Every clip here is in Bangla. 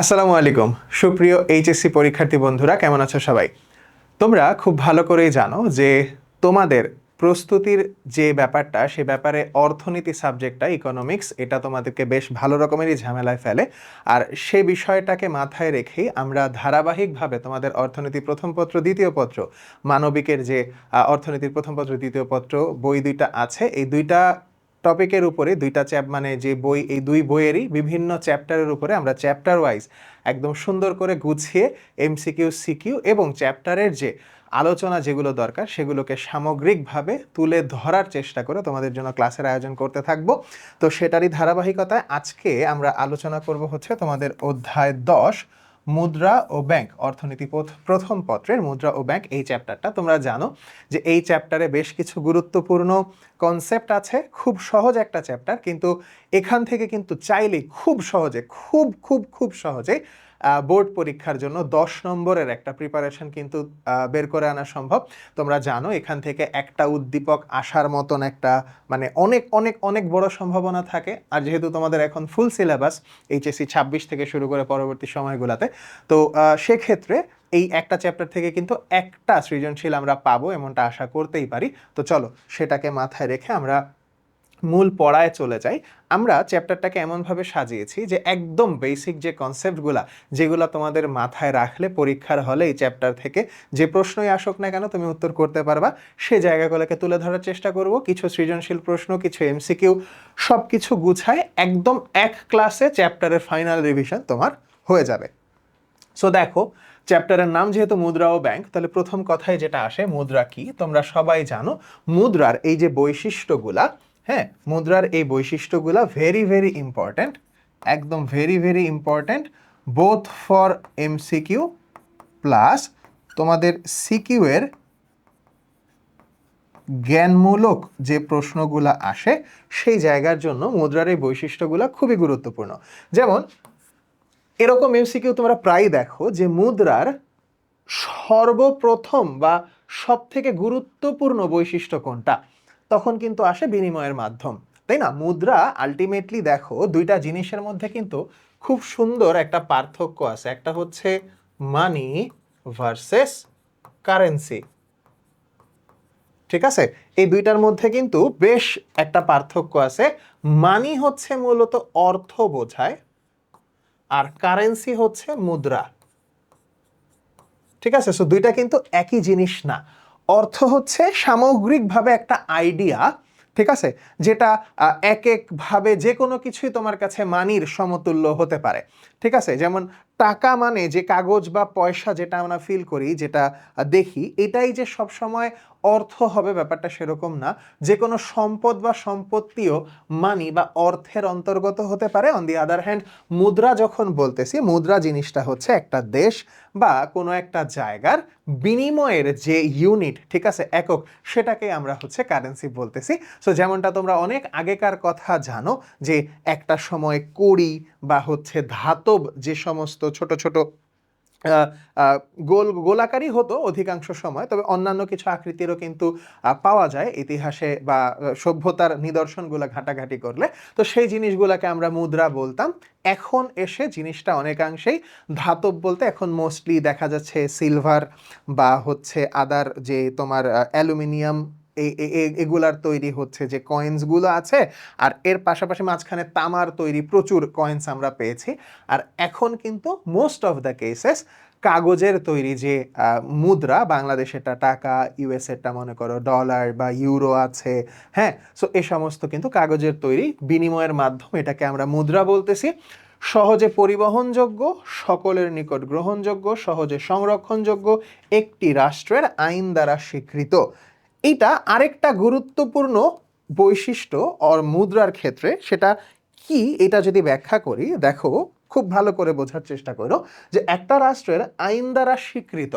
আসসালামু আলাইকুম সুপ্রিয় এইচএসসি পরীক্ষার্থী বন্ধুরা, কেমন আছো সবাই? তোমরা খুব ভালো করেই জানো যে তোমাদের প্রস্তুতির যে ব্যাপারটা, সে ব্যাপারে অর্থনীতি সাবজেক্টটা, ইকোনমিক্স, এটা তোমাদেরকে বেশ ভালো রকমেরই ঝামেলায় ফেলে। আর সে বিষয়টাকে মাথায় রেখেই আমরা ধারাবাহিকভাবে তোমাদের অর্থনীতি প্রথম পত্র দ্বিতীয় পত্র, মানবিকের যে অর্থনীতির প্রথম পত্র দ্বিতীয় পত্র বই দুইটা আছে, এই দুইটা টপিকের উপরে দুইটা মানে যে বই, এই দুই বইয়েরই বিভিন্ন চ্যাপ্টারের উপরে আমরা চ্যাপ্টার ওয়াইজ একদম সুন্দর করে গুছিয়ে এমসিকিউ, সিকিউ এবং চ্যাপ্টারের যে আলোচনা যেগুলো দরকার সেগুলোকে সামগ্রিকভাবে তুলে ধরার চেষ্টা করে তোমাদের জন্য ক্লাসের আয়োজন করতে থাকবো। তো সেটারই ধারাবাহিকতায় আজকে আমরা আলোচনা করব হচ্ছে তোমাদের অধ্যায় 10, মুদ্রা ও ব্যাংক, অর্থনীতি প্রথম পত্রের মুদ্রা ও ব্যাংক। এই চ্যাপ্টারটা তোমরা জানো যে এই চ্যাপ্টারে বেশ কিছু গুরুত্বপূর্ণ কনসেপ্ট আছে। খুব সহজ একটা চ্যাপ্টার, কিন্তু এখান থেকে কিন্তু চাইলেই খুব সহজে, খুব সহজে বোর্ড পরীক্ষার জন্য 10 নম্বরের একটা প্রিপারেশন কিন্তু বের করে আনা সম্ভব। তোমরা জানো এখান থেকে একটা উদ্দীপক আসার মতন একটা মানে অনেক অনেক অনেক বড় সম্ভাবনা থাকে। আর যেহেতু তোমাদের এখন ফুল সিলেবাস এইচএসসি 26 থেকে শুরু করে পরবর্তী সময়গুলোতে, তো সেক্ষেত্রে এই একটা চ্যাপ্টার থেকে কিন্তু একটা সৃজনশীল আমরা পাবো এমনটা আশা করতেই পারি। তো চলো সেটাকে মাথায় রেখে আমরা মূল পড়ায় চলে যাই। আমরা চ্যাপ্টারটাকে এমনভাবে সাজিয়েছি যে একদম বেসিক যে কনসেপ্টগুলা, যেগুলো তোমাদের মাথায় রাখলে পরীক্ষার হলে এই চ্যাপ্টার থেকে যে প্রশ্নই আসুক না কেন তুমি উত্তর করতে পারবা, সে জায়গাগুলোকে তুলে ধরার চেষ্টা করব। কিছু সৃজনশীল প্রশ্ন, কিছু এমসিকিউ, সব কিছু গুছায় একদম এক ক্লাসে চ্যাপ্টারের ফাইনাল রিভিশন তোমার হয়ে যাবে। সো দেখো, চ্যাপ্টারের নাম যেহেতু মুদ্রা ও ব্যাংক, তাহলে প্রথম কথায় যেটা আসে, মুদ্রা কি তোমরা সবাই জানো। মুদ্রার এই যে বৈশিষ্ট্যগুলা, হ্যাঁ, মুদ্রার এই বৈশিষ্ট্যগুলা ভেরি ইম্পর্ট্যান্ট, একদম very important, both for MCQ plus তোমাদের সিকিউ এর জ্ঞানমূলক যে প্রশ্নগুলা আসে সেই জায়গার জন্য মুদ্রার এই বৈশিষ্ট্যগুলা খুবই গুরুত্বপূর্ণ। যেমন এরকম এমসিকিউ তোমরা প্রায় দেখো যে মুদ্রার সর্বপ্রথম বা সব থেকে গুরুত্বপূর্ণ বৈশিষ্ট্য কোনটা, তখন কিন্তু আসে বিনিময়ের মাধ্যম, তাই না? মুদ্রা আলটিমেটলি দেখো দুইটা জিনিসের মধ্যে কিন্তু খুব সুন্দর একটা পার্থক্য আছে। একটা হচ্ছে মানি ভার্সেস কারেন্সি, ঠিক আছে? এই দুইটার মধ্যে কিন্তু বেশ একটা পার্থক্য আছে। মানি হচ্ছে মূলত অর্থ বোঝায়, আর কারেন্সি হচ্ছে মুদ্রা, ঠিক আছে? সো দুইটা কিন্তু একই জিনিস না। অর্থ হচ্ছে সামগ্রিকভাবে একটা আইডিয়া, ঠিক আছে, যেটা এক একভাবে যে কোনো কিছুই তোমার কাছে মানির সমতুল্য হতে পারে, ঠিক আছে? যেমন টাকা মানে যে কাগজ বা পয়সা যেটা আমরা ফিল করি, যেটা দেখি, এটাই যে সব সময় অর্থ হবে ব্যাপারটা সেরকম না। যে কোনো সম্পদ বা সম্পত্তিও মানি বা অর্থের অন্তর্গত হতে পারে। অন দি আদার হ্যান্ড, মুদ্রা যখন বলতেছি, মুদ্রা জিনিসটা হচ্ছে একটা দেশ বা কোনো একটা জায়গার বিনিময়ের যে ইউনিট, ঠিক আছে, একক, সেটাকে আমরা হচ্ছে কারেন্সি বলতেছি। সো যেমনটা তোমরা অনেক আগেকার কথা জানো যে একটা সময় কড়ি বা হচ্ছে ধাতব যে সমস্ত ছোট ছোট গোলাকারই হতো অধিকাংশ সময়, তবে অন্যান্য কিছু আকৃতিরও কিন্তু পাওয়া যায় ইতিহাসে বা সভ্যতার নিদর্শনগুলো ঘাটাঘাটি করলে। তো সেই জিনিসগুলোকে আমরা মুদ্রা বলতাম। এখন এসে জিনিসটা অনেকাংশেই ধাতব বলতে এখন মোস্টলি দেখা যাচ্ছে সিলভার বা হচ্ছে আদার যে তোমার অ্যালুমিনিয়াম, এগুলার তৈরি হচ্ছে যে কয়েন্সগুলো আছে। আর এর পাশাপাশি মাঝখানে তামার তৈরি প্রচুর কয়েন্স আমরা পেয়েছি। আর এখন কিন্তু মোস্ট অফ দ্য কেসেস কাগজের তৈরি যে মুদ্রা, বাংলাদেশেরটা টাকা, ইউএসএরটা মনে করো ডলার বা ইউরো আছে, হ্যাঁ। সো এ সমস্ত কিন্তু কাগজের তৈরি বিনিময়ের মাধ্যম, এটাকে আমরা মুদ্রা বলতেছি। সহজে পরিবহনযোগ্য, সকলের নিকট গ্রহণযোগ্য, সহজে সংরক্ষণযোগ্য, একটি রাষ্ট্রের আইন দ্বারা স্বীকৃত। এটা আরেকটা গুরুত্বপূর্ণ বৈশিষ্ট্য মুদ্রার ক্ষেত্রে। সেটা কি, এটা যদি ব্যাখ্যা করি, দেখো খুব ভালো করে বোঝার চেষ্টা করো যে একটা রাষ্ট্রের আইন দ্বারা স্বীকৃত।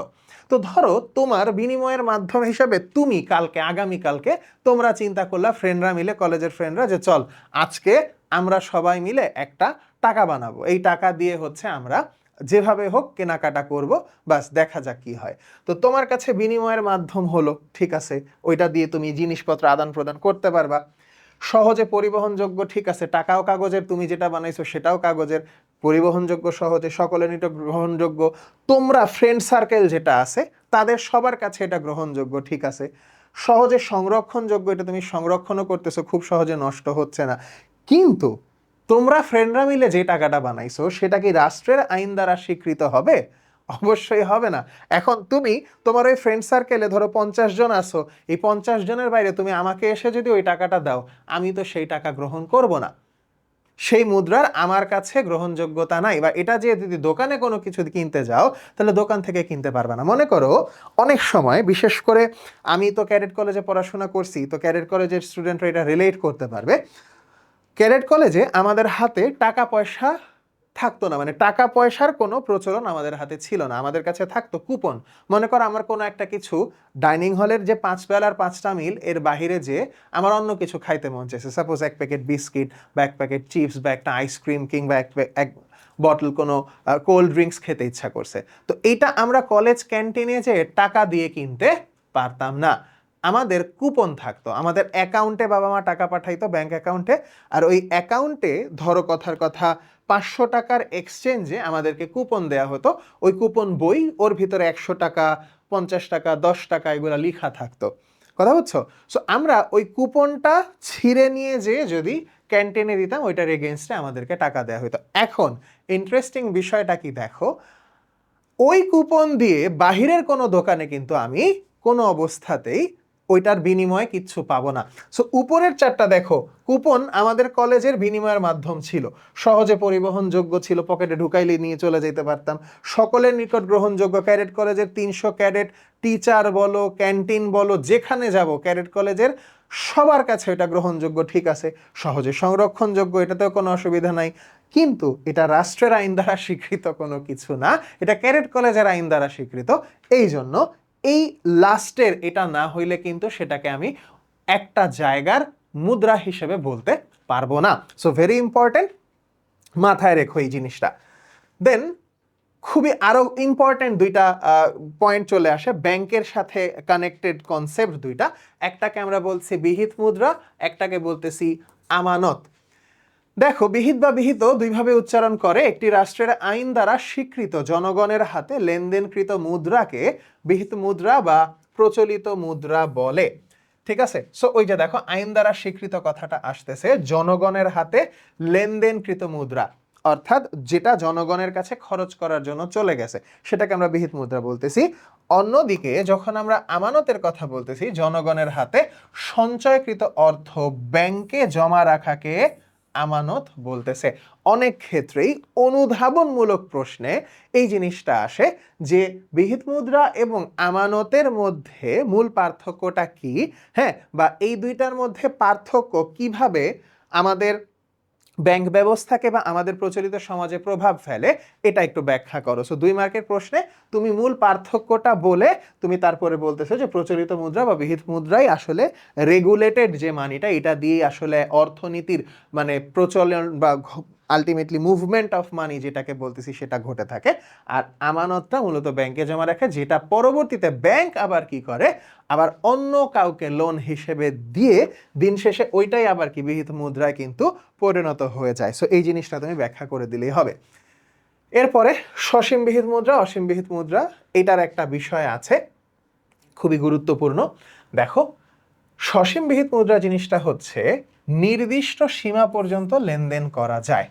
তো ধরো তোমার বিনিময়ের মাধ্যম হিসাবে তুমি কালকে, আগামীকালকে তোমরা চিন্তা করলা ফ্রেন্ডরা মিলে, কলেজের ফ্রেন্ডরা, যে চল আজকে আমরা সবাই মিলে একটা টাকা বানাবো, এই টাকা দিয়ে হচ্ছে আমরা যেভাবে হোক কেনাকাটা করব, বাস দেখা যাক কি হয়। তো তোমার কাছে বিনিময়ের মাধ্যম হলো, ঠিক আছে, ওইটা দিয়ে তুমি জিনিসপত্র আদান প্রদান করতে পারবা। সহজে পরিবহনযোগ্য, ঠিক আছে, টাকাও কাগজের, তুমি যেটা বানাইছো সেটাও কাগজের, পরিবহনযোগ্য, সহজে সকলের নিকট গ্রহণযোগ্য, তোমরা ফ্রেন্ড সার্কেল যেটা আছে তাদের সবার কাছে এটা গ্রহণযোগ্য, ঠিক আছে, সহজে সংরক্ষণযোগ্য, এটা তুমি সংরক্ষণও করতেছো, খুব সহজে নষ্ট হচ্ছে না। কিন্তু তোমরা ফ্রেন্ডরা মিলে যে টাকাটা বানাইছো সেটা কি রাষ্ট্রের আইন দ্বারা স্বীকৃত হবে? অবশ্যই হবে না। এখন তুমি তোমার ওই ফ্রেন্ড সার্কেলে ধরো 50 জন আসো, এই 50 জনের বাইরে তুমি আমাকে এসে যদি ওই টাকাটা দাও, আমি তো সেই টাকা গ্রহণ করব না। সেই মুদ্রার আমার কাছে গ্রহণযোগ্যতা নাই। বা এটা যে যদি দোকানে কোনো কিছু কিনতে যাও, তাহলে দোকান থেকে কিনতে পারবে না। মনে করো অনেক সময়, বিশেষ করে আমি তো ক্যাডেট কলেজে পড়াশোনা করছি, তো ক্যাডেট কলেজের স্টুডেন্টরা এটা রিলেট করতে পারবে। ক্যাডেট কলেজে আমাদের হাতে টাকা পয়সা থাকতো না, মানে টাকা পয়সার কোনো প্রচলন আমাদের হাতে ছিল না, আমাদের কাছে থাকতো কুপন। মনে করো আমার কোনো একটা কিছু ডাইনিং হলের যে 5 বেলার 5টা মিল এর বাহিরে যে আমার অন্য কিছু খাইতে মন চাইছে, সাপোজ এক প্যাকেট বিস্কিট বা এক প্যাকেট চিপস বা একটা আইসক্রিম কিংবা এক বটল কোনো কোল্ড ড্রিঙ্কস খেতে ইচ্ছা করছে, তো এইটা আমরা কলেজ ক্যান্টিনে যে টাকা দিয়ে কিনতে পারতাম না, আমাদের কুপন থাকতো, আমাদের অ্যাকাউন্টে বাবা মা টাকা পাঠাইতো ব্যাংক অ্যাকাউন্টে, আর ওই অ্যাকাউন্টে ধরো কথার কথা 500 টাকার এক্সচেঞ্জে আমাদেরকে কুপন দেয়া হতো। ওই কুপন বই, ওর ভিতরে 100 টাকা, 50 টাকা, 10 টাকা এগুলো লেখা থাকতো। কথা বুঝছো? সো আমরা ওই কুপনটা ছিঁড়ে নিয়ে যেয়ে যদি ক্যান্টিনে দিতাম, ওইটার এগেনস্টে আমাদেরকে টাকা দেওয়া হতো। এখন ইন্টারেস্টিং বিষয়টা কি দেখো, ওই কুপন দিয়ে বাহিরের কোনো দোকানে কিন্তু আমি কোনো অবস্থাতেই ওইটার বিনিময়ে কিচ্ছু পাবো না। সো উপরের চারটা দেখো, কুপন আমাদের কলেজের বিনিময়ের মাধ্যম ছিল, সহজে পরিবহনযোগ্য ছিল, পকেটে ঢুকাইলে নিয়ে চলে যেতে পারতাম, সকলের নিকট গ্রহণযোগ্য, ক্যাডেট কলেজের 300 ক্যাডেট, টিচার বলো, ক্যান্টিন বলো, যেখানে যাব ক্যাডেট কলেজের সবার কাছে এটা গ্রহণযোগ্য, ঠিক আছে, সহজে সংরক্ষণযোগ্য, এটাতেও কোনো অসুবিধা নাই। কিন্তু এটা রাষ্ট্রের আইন দ্বারা স্বীকৃত কোনো কিছু না, এটা ক্যাডেট কলেজের আইন দ্বারা স্বীকৃত। এই জন্য এই লাস্টের এটা না হইলে কিন্তু সেটাকে আমি একটা জায়গার মুদ্রা হিসেবে বলতে পারবো না। সো ভেরি ইম্পর্টেন্ট, মাথায় রেখো এই জিনিসটা। দেন খুবই আরো ইম্পর্টেন্ট দুইটা পয়েন্ট চলে আসে, ব্যাংকের সাথে কানেক্টেড কনসেপ্ট দুইটা। একটাকে আমরা বলছি বিহিত মুদ্রা, একটাকে বলতেছি আমানত। দেখো, বিহিত বা বিহিত দুইভাবে উচ্চারণ করে। একটি রাষ্ট্রের আইন দ্বারা স্বীকৃত জনগণের হাতে লেনদেনকৃত মুদ্রাকে বিহিত মুদ্রা বা প্রচলিত মুদ্রা বলে। ঠিক আছে? সো ওই যে দেখো আইন দ্বারা স্বীকৃত কথাটা আসতেছে, জনগণের হাতে লেনদেনকৃত মুদ্রা, অর্থাৎ যেটা জনগণের কাছে খরচ করার জন্য চলে গেছে, সেটাকে আমরা বিহিত মুদ্রা বলতেছি। অন্যদিকে যখন আমরা আমানতের কথা বলতেছি, জনগণের হাতে সঞ্চয়কৃত অর্থ ব্যাংকে জমা রাখাকে আমানত বলতেছে। অনেক ক্ষেত্রেই অনুধাবনমূলক প্রশ্নে এই জিনিসটা আসে যে বিহিত মুদ্রা এবং আমানতের মধ্যে মূল পার্থক্যটা কি, হ্যাঁ, বা এই দুইটার মধ্যে পার্থক্য কিভাবে আমাদের ব্যাংক ব্যবস্থাকে বা আমাদের প্রচলিত সমাজে প্রভাব ফেলে, এটা একটু ব্যাখ্যা করো। সো 2 মার্কের প্রশ্নে তুমি মূল পার্থক্যটা বলে তুমি তারপরে বলতেছো যে প্রচলিত মুদ্রা বা বিহিত মুদ্রাই আসলে রেগুলেটেড যে মানিটা, এটা দিয়েই আসলে অর্থনীতির মানে প্রচলন বা আলটিমেটলি মুভমেন্ট অফ মানি যেটাকে বলতেছি সেটা ঘটে থাকে। আর আমানতটা মূলত ব্যাংকে জমা রাখে, যেটা পরবর্তীতে ব্যাংক আবার কি করে, আবার অন্য কাউকে লোন হিসেবে দিয়ে দিন শেষে ওইটাই আবার কি বিহিত মুদ্রায় কিন্তু পরিণত হয়ে যায়। সো এই জিনিসটা তুমি ব্যাখ্যা করে দিলেই হবে। এরপরে সসীম বিহিত মুদ্রা, অসীম বিহিত মুদ্রা, এটার একটা বিষয় আছে খুবই গুরুত্বপূর্ণ। দেখো, সসীম বিহিত মুদ্রা জিনিসটা হচ্ছে নির্দিষ্ট সীমা পর্যন্ত লেনদেন করা যায়।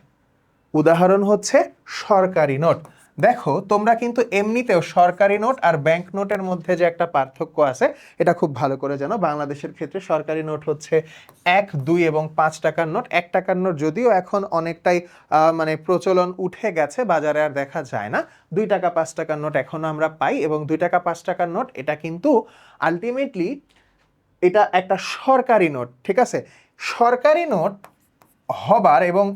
উদাহরণ হচ্ছে সরকারি নোট। দেখো, তোমরা কিন্তু এমনিতেও সরকারি নোট আর ব্যাংক নোটের মধ্যে যে একটা পার্থক্য আছে এটা খুব ভালো করে জানো। বাংলাদেশের ক্ষেত্রে সরকারি নোট হচ্ছে 1, 2 এবং 5 টাকার নোট। 1 টাকার নোট যদিও এখন অনেকটাই মানে প্রচলন উঠে গেছে, বাজারে আর দেখা যায় না। 2 টাকা 5 টাকার নোট এখনো আমরা পাই, এবং 2 টাকা 5 টাকার নোট এটা কিন্তু আলটিমেটলি এটা একটা সরকারি নোট, ঠিক আছে। সরকারি নোট হবার এবং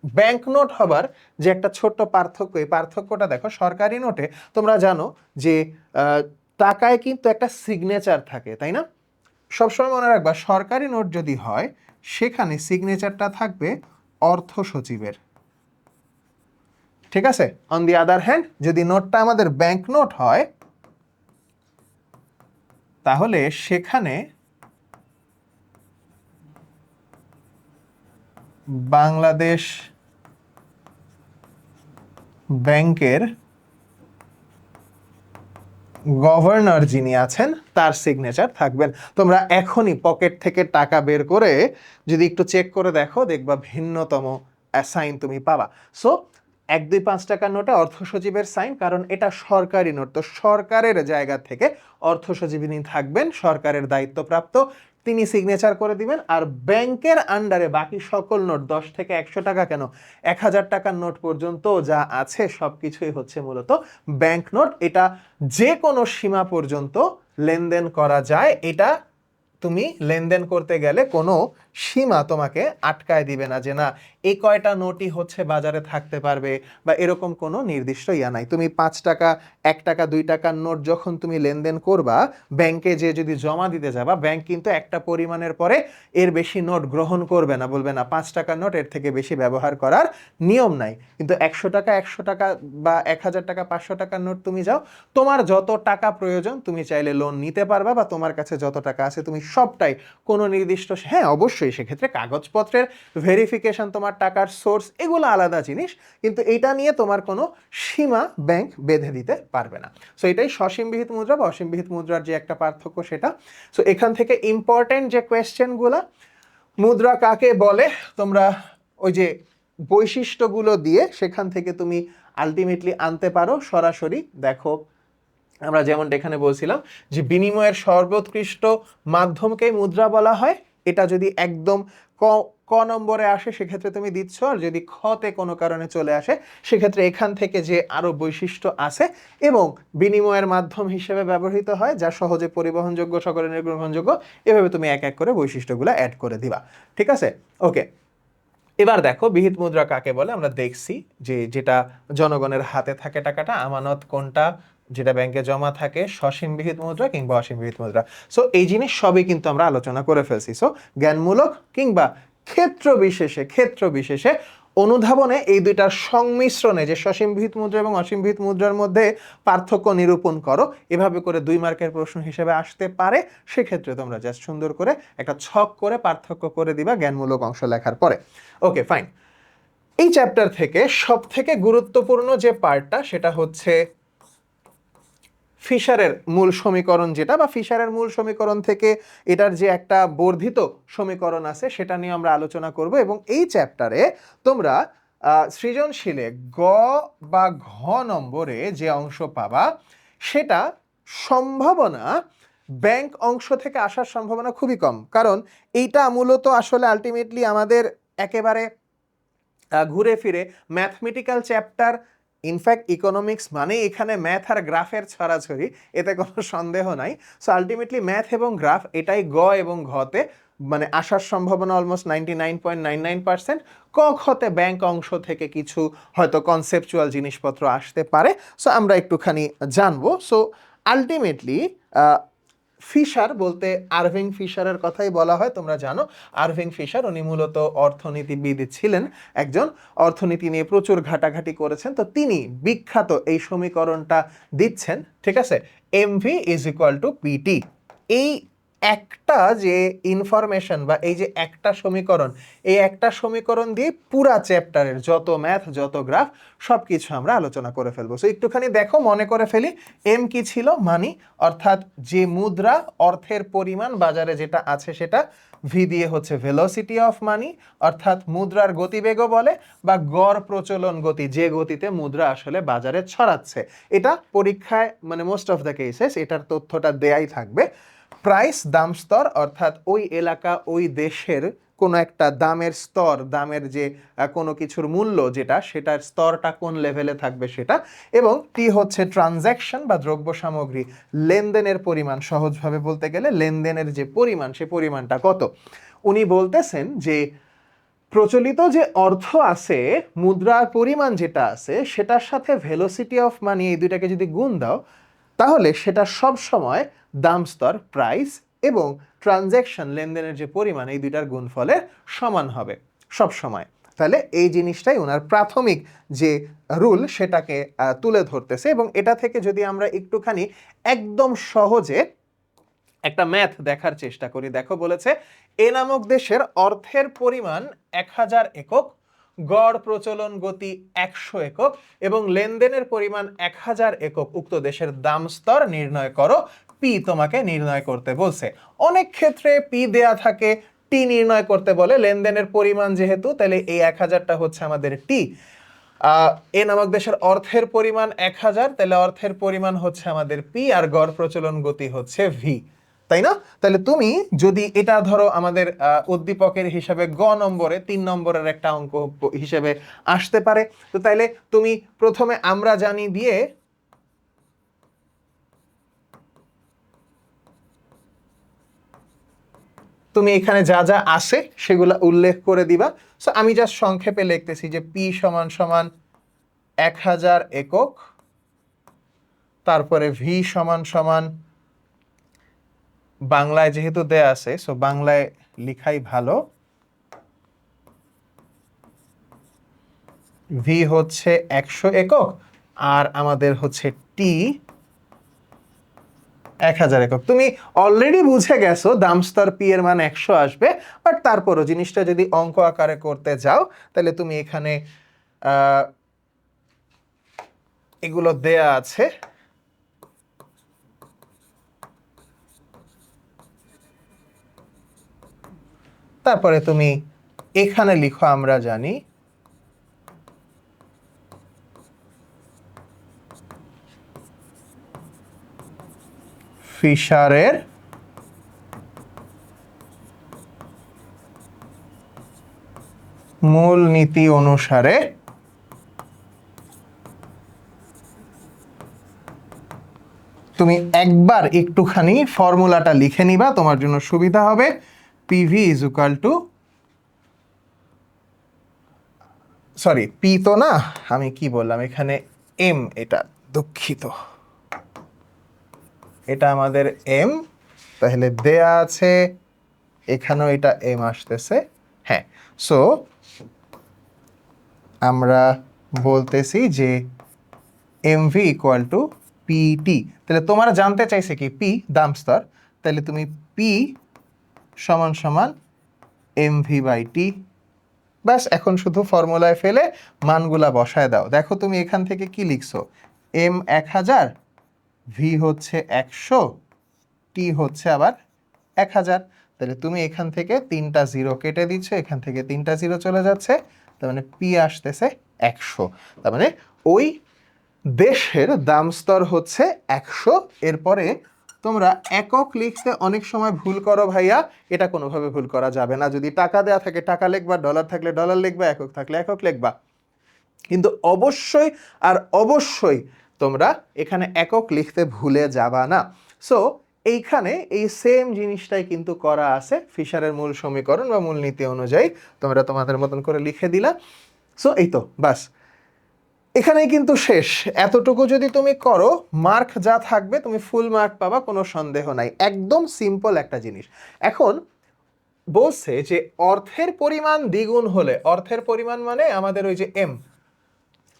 ব্যাংক নোট হবার যে একটা ছোট্ট পার্থক্য, এই পার্থক্যটা দেখো। সরকারি নোটে তোমরা জানো যে টাকায় কিন্তু একটা সিগনেচার থাকে, তাই না? সবসময় মনে রাখবা, সরকারি নোট যদি হয় সেখানে সিগনেচারটা থাকবে অর্থ সচিবের, ঠিক আছে। অন দি আদার হ্যান্ড, যদি নোটটা আমাদের ব্যাংক নোট হয় তাহলে সেখানে বাংলাদেশ ব্যাংকের গভর্নর যিনি আছেন তার সিগনেচার থাকবেন। তোমরা এখনই পকেট থেকে টাকা বের করে যদি একটু চেক করে দেখো, দেখবা ভিন্নতম সাইন তুমি পাবা। সো 1, 2, 5 টাকার নোটে অর্থ সচিবের সাইন, কারণ এটা সরকারি নোট, তো সরকারের জায়গা থেকে অর্থ সচিব যিনি থাকবেন, সরকারের দায়িত্বপ্রাপ্ত, তিনি সিগনেচার করে দিবেন। আর ব্যাংকের আন্ডারে বাকি সকল নোট, 10 থেকে 100 টাকা কেন, 1000 টাকার নোট পর্যন্ত যা আছে সব কিছুই হচ্ছে মূলত ব্যাংক নোট। এটা যে কোনো সীমা পর্যন্ত লেনদেন করা যায়। এটা তুমি লেনদেন করতে গেলে কোনো সীমা তোমাকে আটকায় দিবে না যে না এই কয়টা নোটই হচ্ছে বাজারে থাকতে পারবে, বা এরকম কোনো নির্দিষ্ট ইয়া নাই। তুমি 5 টাকা, 1 টাকা, 2 টাকার নোট যখন তুমি লেনদেন করবা, ব্যাংকে যে যদি জমা দিতে যাবা, ব্যাংক কিন্তু একটা পরিমাণের পরে এর বেশি নোট গ্রহণ করবে না, বলবে না 5 টাকার নোট এর থেকে বেশি ব্যবহার করার নিয়ম নাই। কিন্তু 100 টাকা, 100 টাকা বা 1000 টাকা, 500 টাকার নোট তুমি যাও, তোমার যত টাকা প্রয়োজন তুমি চাইলে লোন নিতে পারবা, বা তোমার কাছে যত টাকা আছে তুমি সবটাই কোনো নির্দিষ্ট, হ্যাঁ অবশ্যই সেক্ষেত্রে কাগজপত্রের ভেরিফিকেশন, তোমার টাকার সোর্স, এগুলো আলাদা জিনিস, কিন্তু এটা নিয়ে তোমার কোনো সীমা ব্যাংক বেঁধে দিতে পারবে না। সো এটাই সসীমবিহীত মুদ্রা বা অসীমবিহীত মুদ্রার যে একটা পার্থক্য সেটা। সো এখান থেকে ইম্পর্টেন্ট যে কোয়েশ্চেনগুলো, মুদ্রা কাকে বলে, তোমরা ওই যে বৈশিষ্ট্যগুলো দিয়ে সেখান থেকে তুমি আলটিমেটলি আনতে পারো সরাসরি। দেখো আমরা যেমনটা এখানে বলছিলাম যে বিনিময়ের সর্বোৎকৃষ্ট মাধ্যমকেই মুদ্রা বলা হয়। এটা যদি একদম ক নম্বরে আসে সেক্ষেত্রে তুমি দিচ্ছ, আর যদি খতে কোনো কারণে চলে আসে সেক্ষেত্রে এখান থেকে যে আরো বৈশিষ্ট্য আছে এবং বিনিময়ের মাধ্যম হিসেবে ব্যবহৃত হয়, যা সহজে পরিবহনযোগ্য, সকলের গ্রহণযোগ্য, এভাবে তুমি এক এক করে বৈশিষ্ট্যগুলো অ্যাড করে দিবা। ঠিক আছে, ওকে। এবার দেখো বিহিত মুদ্রা কাকে বলে। আমরা দেখছি যে যেটা জনগণের হাতে থাকে টাকাটা, আমানত কোনটা, যেটা ব্যাংকে জমা থাকে, সসীম বিহিত মুদ্রা কিংবা অসীম বিহিত মুদ্রা। সো এই জিনিস সবই কিন্তু আমরা আলোচনা করে ফেলছি। সো জ্ঞানমূলক কিংবা ক্ষেত্র বিশেষে অনুধাবনে এই দুইটার সংমিশ্রণে যে সসীম বিহিত মুদ্রা এবং অসীম বিহিত মুদ্রার মধ্যে পার্থক্য নিরূপণ করো, এভাবে করে 2 মার্কের প্রশ্ন হিসেবে আসতে পারে। সেক্ষেত্রে তোমরা জাস্ট সুন্দর করে একটা ছক করে পার্থক্য করে দিবা জ্ঞানমূলক অংশ লেখার পরে। Okay fine. এই চ্যাপ্টার থেকে সব থেকে গুরুত্বপূর্ণ যে পার্টটা সেটা হচ্ছে ফিশারের মূল সমীকরণ যেটা, বা ফিশারের মূল সমীকরণ থেকে এটার যে একটা বর্ধিত সমীকরণ আছে সেটা নিয়ে আমরা আলোচনা করব। এবং এই চ্যাপ্টারে তোমরা সৃজনশীলে গ বা ঘ নম্বরে যে অংশ পাবা সেটা সম্ভাবনা ব্যাংক অংশ থেকে আসার সম্ভাবনা খুবই কম, কারণ এইটা মূলত আসলে আলটিমেটলি আমাদের একেবারে ঘুরে ফিরে ম্যাথমেটিক্যাল চ্যাপ্টার। ইনফ্যাক্ট ইকোনমিক্স মানে এখানে ম্যাথ আর গ্রাফের ছড়াছড়ি, এতে কোনো সন্দেহ নাই। সো আলটিমেটলি ম্যাথ এবং গ্রাফ এটাই গ এবং ঘতে মানে আসার সম্ভাবনা অলমোস্ট 99.99%। ক খতে ব্যাংক অংশ থেকে কিছু হয়তো কনসেপচুয়াল জিনিসপত্র আসতে পারে। সো আমরা একটুখানি জানবো। সো আলটিমেটলি ফিশার বলতে আরভিং ফিশারের কথাই বলা হয়। তোমরা জানো আরভিং ফিশার উনি মূলত অর্থনীতিবিদ ছিলেন, একজন অর্থনীতি নিয়ে প্রচুর ঘাটাঘাটি করেছেন। তো তিনি বিখ্যাত এই সমীকরণটা দিচ্ছেন, ঠিক আছে, MV is equal to PT. এই একটা যে ইনফরমেশন বা এই যে একটা সমীকরণ, এই একটা সমীকরণ দিয়ে পুরা চ্যাপ্টারের যত ম্যাথ, যত গ্রাফ সব কিছু আমরা আলোচনা করে ফেলবো। সো একটুখানি দেখো, মনে করে ফেলি। এম কি ছিল? মানি, অর্থাৎ যে মুদ্রা, অর্থের পরিমাণ বাজারে যেটা আছে সেটা। ভি দিয়ে হচ্ছে ভেলোসিটি অফ মানি, অর্থাৎ মুদ্রার গতিবেগও বলে, বা গড় প্রচলন গতি, যে গতিতে মুদ্রা আসলে বাজারে ছড়াচ্ছে। এটা পরীক্ষায় মানে মোস্ট অফ দ্য কেসেস এটার তথ্যটা দেয়াই থাকবে। প্রাইস, দাম স্তর, অর্থাৎ ওই এলাকা, ওই দেশের কোনো একটা দামের স্তর, দামের যে কোনো কিছুর মূল্য যেটা, সেটার স্তরটা কোন লেভেলে থাকবে সেটা। এবং টি হচ্ছে ট্রানজ্যাকশন বা দ্রব্য সামগ্রী, লেনদেনের পরিমাণ, সহজভাবে বলতে গেলে লেনদেনের যে পরিমাণ, সে পরিমাণটা কত। উনি বলতেছেন যে প্রচলিত যে অর্থ আছে, মুদ্রার পরিমাণ যেটা আছে সেটার সাথে ভেলোসিটি অফ মানি, এই দুইটাকে যদি গুণ দাও তাহলে সেটা সব সময় দাম স্তর, প্রাইস, এবং ট্রানজ্যাকশন, লেনদেনের যে পরিমাণ, এই দুইটার গুণফলের সমান হবে সব সময়। তাহলে এই জিনিসটাই ওনার প্রাথমিক যে রুল সেটাকে তুলে ধরতেছে। এবং এটা থেকে যদি আমরা একটুখানি একদম সহজে একটা ম্যাথ দেখার চেষ্টা করি। দেখো বলেছে এ নামক দেশের অর্থের পরিমাণ 1000 একক, গড় প্রচলন গতি 100 একক এবং লেনদেনের পরিমাণ 1000 একক, উক্ত দেশের দাম স্তর নির্ণয় করো। পি তোমাকে নির্ণয় করতে বলছে। অনেক ক্ষেত্রে পি দেয়া থাকে, টি নির্ণয় করতে বলে। লেনদেনের পরিমাণ যেহেতু, তাহলে এই 1000টা হচ্ছে আমাদের টি। এ নামক দেশের অর্থের পরিমাণ 1000, তাহলে অর্থের পরিমাণ হচ্ছে আমাদের পি, আর গড় প্রচলন গতি হচ্ছে ভি, তাই না? তাহলে তুমি যদি এটা ধরো আমাদের উদ্দীপকের হিসাবে গ নম্বরে 3 নম্বরের একটা অঙ্ক হিসেবে আসতে পারে, তো তাইলে তুমি প্রথমে আমরা জানি দিয়ে তুমি এখানে যা যা আসে সেগুলা উল্লেখ করে দিবা। সো আমি জাস্ট সংক্ষেপে লিখতেছি যে পি সমান সমান 1000 একক, তারপরে ভি সমান সমান, বাংলায় যেহেতু দেয়া আছে সো বাংলায় লিখাই ভালো, ভি হচ্ছে 100 একক আর আমাদের হচ্ছে টি 1000 একক। তুমি অলরেডি বুঝে গেছো দাম স্তর পি এর মান 100 আসবে, বাট তারপরও জিনিসটা যদি অঙ্ক আকারে করতে যাও তাহলে তুমি এখানে এগুলো দেয়া আছে, তারপরে তুমি এখানে লিখো আমরা জানি, ফিশারের মূলনীতি অনুসারে তুমি একবার একটুখানি ফর্মুলাটা লিখে নিবা, তোমার জন্য সুবিধা হবে। PV is equal two, sorry P তো না, আমি কি বললাম এখানে, এম, এটা দুঃখিত, এটা আমাদের এম, তাহলে দেয়া আছে এখানেও এটা এম আসতেছে। হ্যাঁ, সো আমরা বলতেছি যে এমভি ইকুয়াল টু পিটি। তাহলে তোমরা জানতে চাইছে কি পি দাম স্তর, তাহলে তুমি পি সমান সমান এমভি বাই টি। ব্যাস, এখন শুধু ফর্মুলায় ফেলে মানগুলা বসায় দাও। দেখো তুমি এখান থেকে কি লিখছো, এম 1000, ভি হচ্ছে 100, টি হচ্ছে আবার 1000। তাহলে তুমি এখান থেকে 3টা জিরো কেটে দিচ্ছ, এখান থেকে 3টা জিরো চলে যাচ্ছে, তার মানে পি আসতেছে 100। তার মানে ওই দেশের দাম স্তর হচ্ছে 100। এরপরে তোমরা একক লিখতে অনেক সময় ভুল করো ভাইয়া, এটা কোনোভাবে ভুল করা যাবে না। যদি টাকা দেয়া থাকে টাকা লিখবা, ডলার থাকলে ডলার লিখবা, একক থাকলে একক লিখবা, কিন্তু অবশ্যই আর অবশ্যই তোমরা এখানে একক লিখতে ভুলে যাবা না। সো এইখানে এই সেম জিনিসটাই কিন্তু করা আছে, ফিশারের মূল সমীকরণ বা মূলনীতি অনুযায়ী তোমরা তোমাদের মতন করে লিখে দিলা। সো এই তো বাস, এখানেই কিন্তু শেষ। এতটুকু যদি তুমি করো, মার্ক যা থাকবে তুমি ফুল মার্ক পাবা, কোনো সন্দেহ নাই। একদম সিম্পল একটা জিনিস। এখন বলছে যে অর্থের পরিমাণ দ্বিগুণ হলে, অর্থের পরিমাণ মানে আমাদের ওই যে এম,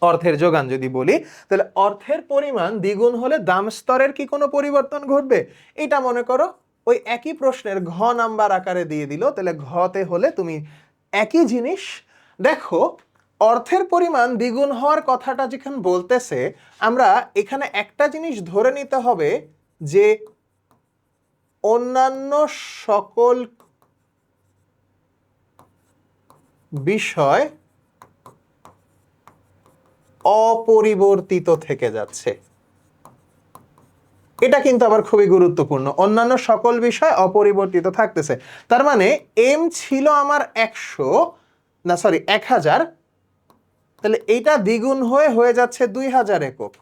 অর্থের যোগান যদি বলি, তাহলে অর্থের পরিমাণ দ্বিগুণ হলে দাম স্তরের কি কোনো পরিবর্তন ঘটবে? এটা মনে করো ওই একই প্রশ্নের ঘ নাম্বার আকারে দিয়ে দিল, তাহলে ঘতে হলে তুমি একই জিনিস দেখো, অর্থের পরিমাণ দ্বিগুণ হওয়ার কথাটা যেখানে বলতেছে, আমরা এখানে একটা জিনিস ধরে নিতে হবে যে অন্যান্য সকল বিষয় অপরিবর্তিত থেকে যাচ্ছে। এটা কিন্তু আবার খুবই গুরুত্বপূর্ণ, অন্যান্য সকল বিষয় অপরিবর্তিত থাকতেছে। তার মানে এম ছিল আমার 100, না সরি 1000, তাহলে এইটা দ্বিগুণ হয়ে যাচ্ছে 2000 একক,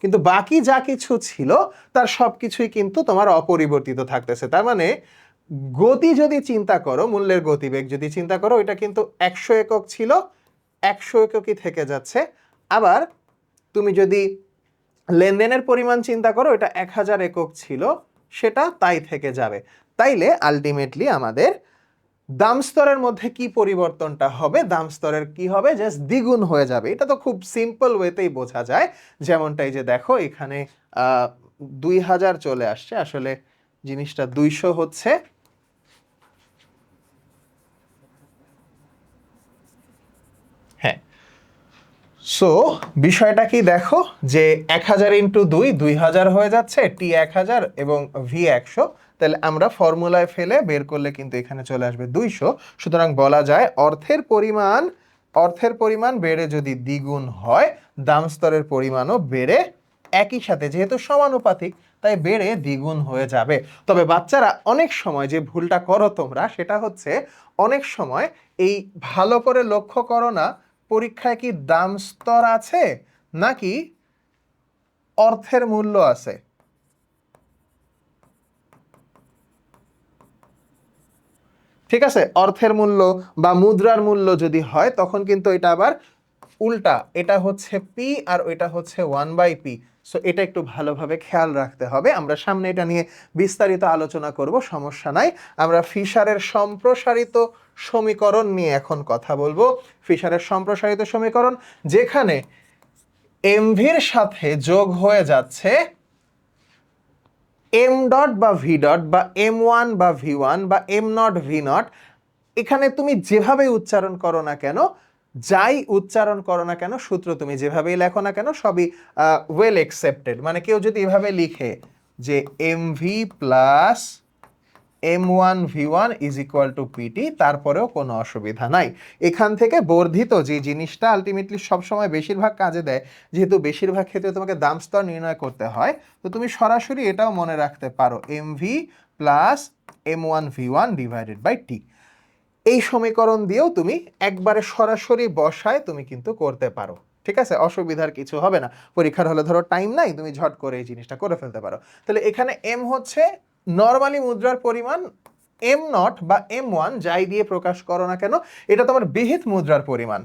কিন্তু বাকি যা কিছু ছিল তার সবকিছুই কিন্তু তোমার অপরিবর্তিত থাকতেছে। তার মানে গতি যদি চিন্তা করো, মূল্যের গতিবেগ যদি চিন্তা করো, এটা কিন্তু 100 একক ছিল, 100 এককই থেকে যাচ্ছে। আবার তুমি যদি লেনদেনের পরিমাণ চিন্তা করো, এটা 1000 একক ছিল, সেটা তাই থেকে যাবে। তাইলে আলটিমেটলি আমাদের দাম স্তরের মধ্যে কি পরিবর্তনটা হবে, দাম স্তরের কি হবে, জাস্ট দ্বিগুণ হয়ে যাবে। এটা তো খুব সিম্পল ওয়েতেই বোঝা যায়। যেমনটাই যে দেখো এখানে 2000 চলে আসছে, আসলে জিনিসটা 200 হচ্ছে, সো বিষয়টা কি দেখো যে 1000 ইন্টু 2 2000 হয়ে যাচ্ছে, টি 1000 এবং ভি 100। তাহলে আমরা ফর্মুলায় ফেলে বের করলে কিন্তু এখানে চলে আসবে 200। সুতরাং বলা যায় অর্থের পরিমাণ বেড়ে যদি দ্বিগুণ হয়, দাম স্তরের পরিমাণও বেড়ে একই সাথে, যেহেতু সমানুপাতিক তাই বেড়ে দ্বিগুণ হয়ে যাবে। তবে বাচ্চারা অনেক সময় যে ভুলটা করো তোমরা, সেটা হচ্ছে অনেক সময় এই ভালো করে লক্ষ্য করো না পরীক্ষায় কি দাম স্তর আছে নাকি অর্থের মূল্য আছে। ঠিক আছে, অর্থের মূল্য বা মুদ্রার মূল্য যদি হয় তখন কিন্তু এটা আবার উল্টা, এটা হচ্ছে পি আর ওইটা হচ্ছে 1/p। সো এটা একটু ভালোভাবে খেয়াল রাখতে হবে। আমরা সামনে এটা নিয়ে বিস্তারিত আলোচনা করব, সমস্যা নাই। আমরা ফিশারের সম্প্রসারিত সমীকরণ নিয়ে এখন কথা বলবো। ফিশারের সম্প্রসারিত সমীকরণ, যেখানে এমভির সাথে যোগ হয়ে যাচ্ছে এম ডট বা ভি ডট বা M1 বা V1 বা এম নট ভি নট। এখানে তুমি যেভাবে উচ্চারণ করো না কেন, যাই উচ্চারণ করো না কেন, সূত্র তুমি যেভাবেই লেখো না কেন, সবই ওয়েল অ্যাকসেপ্টেড। মানে কেউ যদি এভাবে লিখে যে MV plus M1V1 is equal to PT, তারপরেও কোনো অসুবিধা নাই। এখান থেকে বর্ধিত যে জিনিসটা আলটিমেটলি সবসময় বেশিরভাগ কাজে দেয়, যেহেতু বেশিরভাগ ক্ষেত্রে তোমাকে দাম স্তর নির্ণয় করতে হয়, তো তুমি সরাসরি এটাও মনে রাখতে পারো MV plus M1V1 divided by T. এই সমীকরণ দিয়েও তুমি একবারে সরাসরি বসায় তুমি কিন্তু করতে পারো। ঠিক আছে, অসুবিধার কিছু হবে না। পরীক্ষার হলে ধরো টাইম নাই, তুমি ঝট করে এই জিনিসটা করে ফেলতে পারো। তাহলে এখানে এম হচ্ছে নর্মালি মুদ্রার পরিমাণ, এম নট বা M1 যাই দিয়ে প্রকাশ করো না কেন, এটা তোমার বিহিত মুদ্রার পরিমাণ।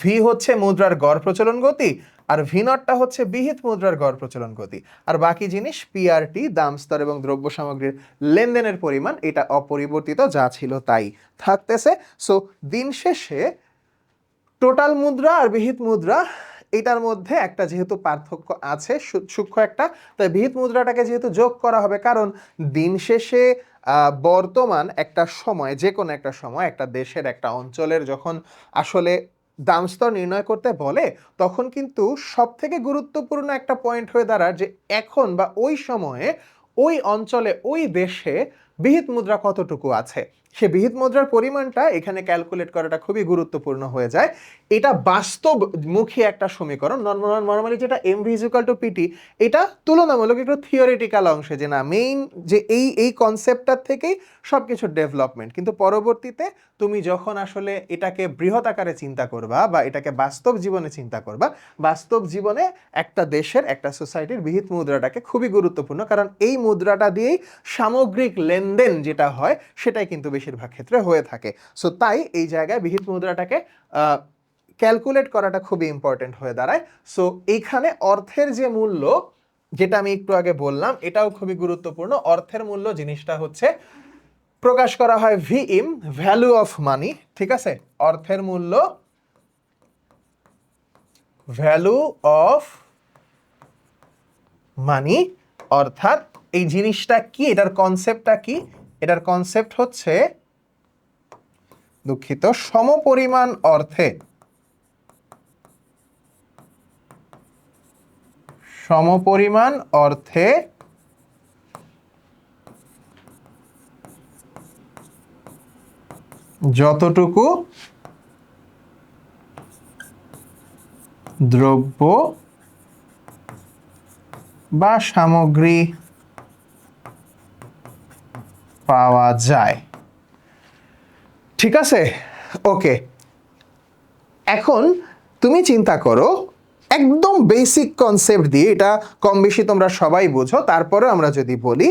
ভি হচ্ছে মুদ্রার গড় প্রচলন গতি, আর ভি নটটা হচ্ছে বিহিত মুদ্রার গড় প্রচলন গতি। আর বাকি জিনিস পিআরটি, দাম স্তর এবং দ্রব্য সামগ্রীর লেনদেনের পরিমাণ, এটা অপরিবর্তিত যা ছিল তাই থাকতেছে। সো দিন শেষে টোটাল মুদ্রা আর বিহিত মুদ্রা এটার মধ্যে একটা যেহেতু পার্থক্য আছে সূক্ষ্ম একটা, তাই বিহিত মুদ্রাটাকে যেহেতু যোগ করা হবে, কারণ দিন শেষে বর্তমান একটা সময়, যে কোনো একটা সময় একটা দেশের একটা অঞ্চলের যখন আসলে দাম স্তর নির্ণয় করতে বলে, তখন কিন্তু সব থেকে গুরুত্বপূর্ণ একটা পয়েন্ট হয়ে দাঁড়ায় যে এখন বা ওই সময়ে ওই অঞ্চলে ওই দেশে বিহিত মুদ্রা কতটুকু আছে। সে বিহিত মুদ্রার পরিমাণটা এখানে ক্যালকুলেট করাটা খুবই গুরুত্বপূর্ণ হয়ে যায়। এটা বাস্তবমুখী একটা সমীকরণ। নর্মালি যেটা MV is equal to PT, এটা তুলনামূলক একটু থিওরিটিক্যাল অংশে, যে না মেইন যে এই কনসেপ্টটার থেকেই সব কিছুর ডেভেলপমেন্ট। কিন্তু পরবর্তীতে তুমি যখন আসলে এটাকে বৃহৎ আকারে চিন্তা করবা বা এটাকে বাস্তব জীবনে চিন্তা করবা, বাস্তব জীবনে একটা দেশের একটা সোসাইটির বিহিত মুদ্রাটাকে খুবই গুরুত্বপূর্ণ, কারণ এই মুদ্রাটা দিয়েই সামগ্রিক লেনদেন যেটা হয় সেটাই কিন্তু বেশিরভাগ ক্ষেত্রে হয়ে থাকে। সো তাই এই জায়গায় বিহিত মুদ্রাটাকে ক্যালকুলেট করাটা খুবই ইম্পর্টেন্ট হয়ে দাঁড়ায়। সো এইখানে অর্থের যে মূল্য, যেটা আমি একটু আগে বললাম, এটাও খুবই গুরুত্বপূর্ণ। অর্থের মূল্য জিনিসটা হচ্ছে প্রকাশ করা হয় ভিএম, ভ্যালু অফ মানি। ঠিক আছে, অর্থের মূল্য, ভ্যালু অফ মানি। অর্থাৎ এই জিনিসটা কি, এটার কনসেপ্টটা কি? এটার কনসেপ্ট হচ্ছে, দুঃখিত, সমপরিমাণ অর্থে, সমপরিমাণ অর্থে যতটুকু দ্রব্য বা সামগ্রী পাওয়া যায়। ঠিক আছে, ওকে। এখন তুমি চিন্তা করো একদম বেসিক কনসেপ্ট দিয়ে, এটা কম বেশি তোমরা সবাই বোঝো, তারপরে আমরা যদি বলি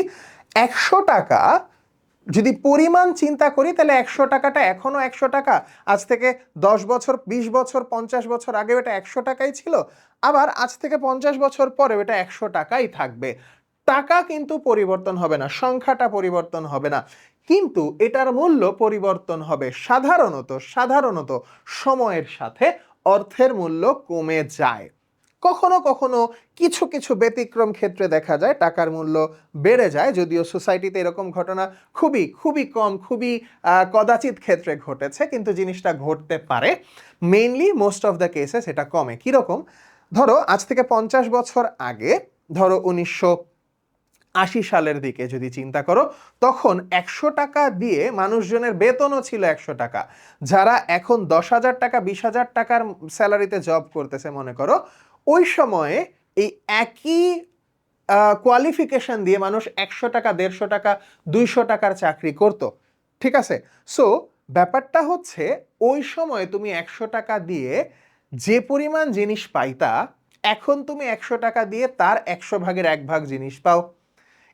100 টাকা যদি পরিমাণ চিন্তা করি, তাহলে 100 টাকাটা এখনো 100 টাকা। আজ থেকে 10 বছর, 20 বছর, 50 বছর আগে এটা 100 টাকাই ছিল, আবার আজ থেকে 50 বছর পরে এটা 100 টাকাই থাকবে। টাকা কিন্তু পরিবর্তন হবে না, সংখ্যাটা পরিবর্তন হবে না, কিন্তু এটার মূল্য পরিবর্তন হবে। সাধারণত সময়ের সাথে অর্থের মূল্য কমে যায়। কখনো কখনো কিছু কিছু ব্যতিক্রম ক্ষেত্রে দেখা যায় টাকার মূল্য বেড়ে যায়, যদিও সোসাইটিতে এরকম ঘটনা খুবই খুবই কম, খুবই কদাচিৎ ক্ষেত্রে ঘটেছে, কিন্তু জিনিসটা ঘটতে পারে। Mainly most of the cases এটা কমে। কীরকম? ধরো আজ থেকে 50 বছর আগে, ধরো 1980 সালের দিকে যদি চিন্তা করো, তখন 100 টাকা দিয়ে মানুষজনের বেতনও ছিল 100 টাকা। যারা এখন 10,000 টাকা 20,000 টাকার স্যালারিতে জব করতেছে মনে করো, ওই সময়ে এই একই কোয়ালিফিকেশন দিয়ে মানুষ 100 টাকা 150 টাকা 200 টাকার চাকরি করত। ঠিক আছে? সো ব্যাপারটা হচ্ছে ওই সময় তুমি 100 টাকা দিয়ে যে পরিমাণ জিনিস পাইতা, এখন তুমি 100 টাকা দিয়ে তার 100 ভাগের 1 ভাগ জিনিস পাও।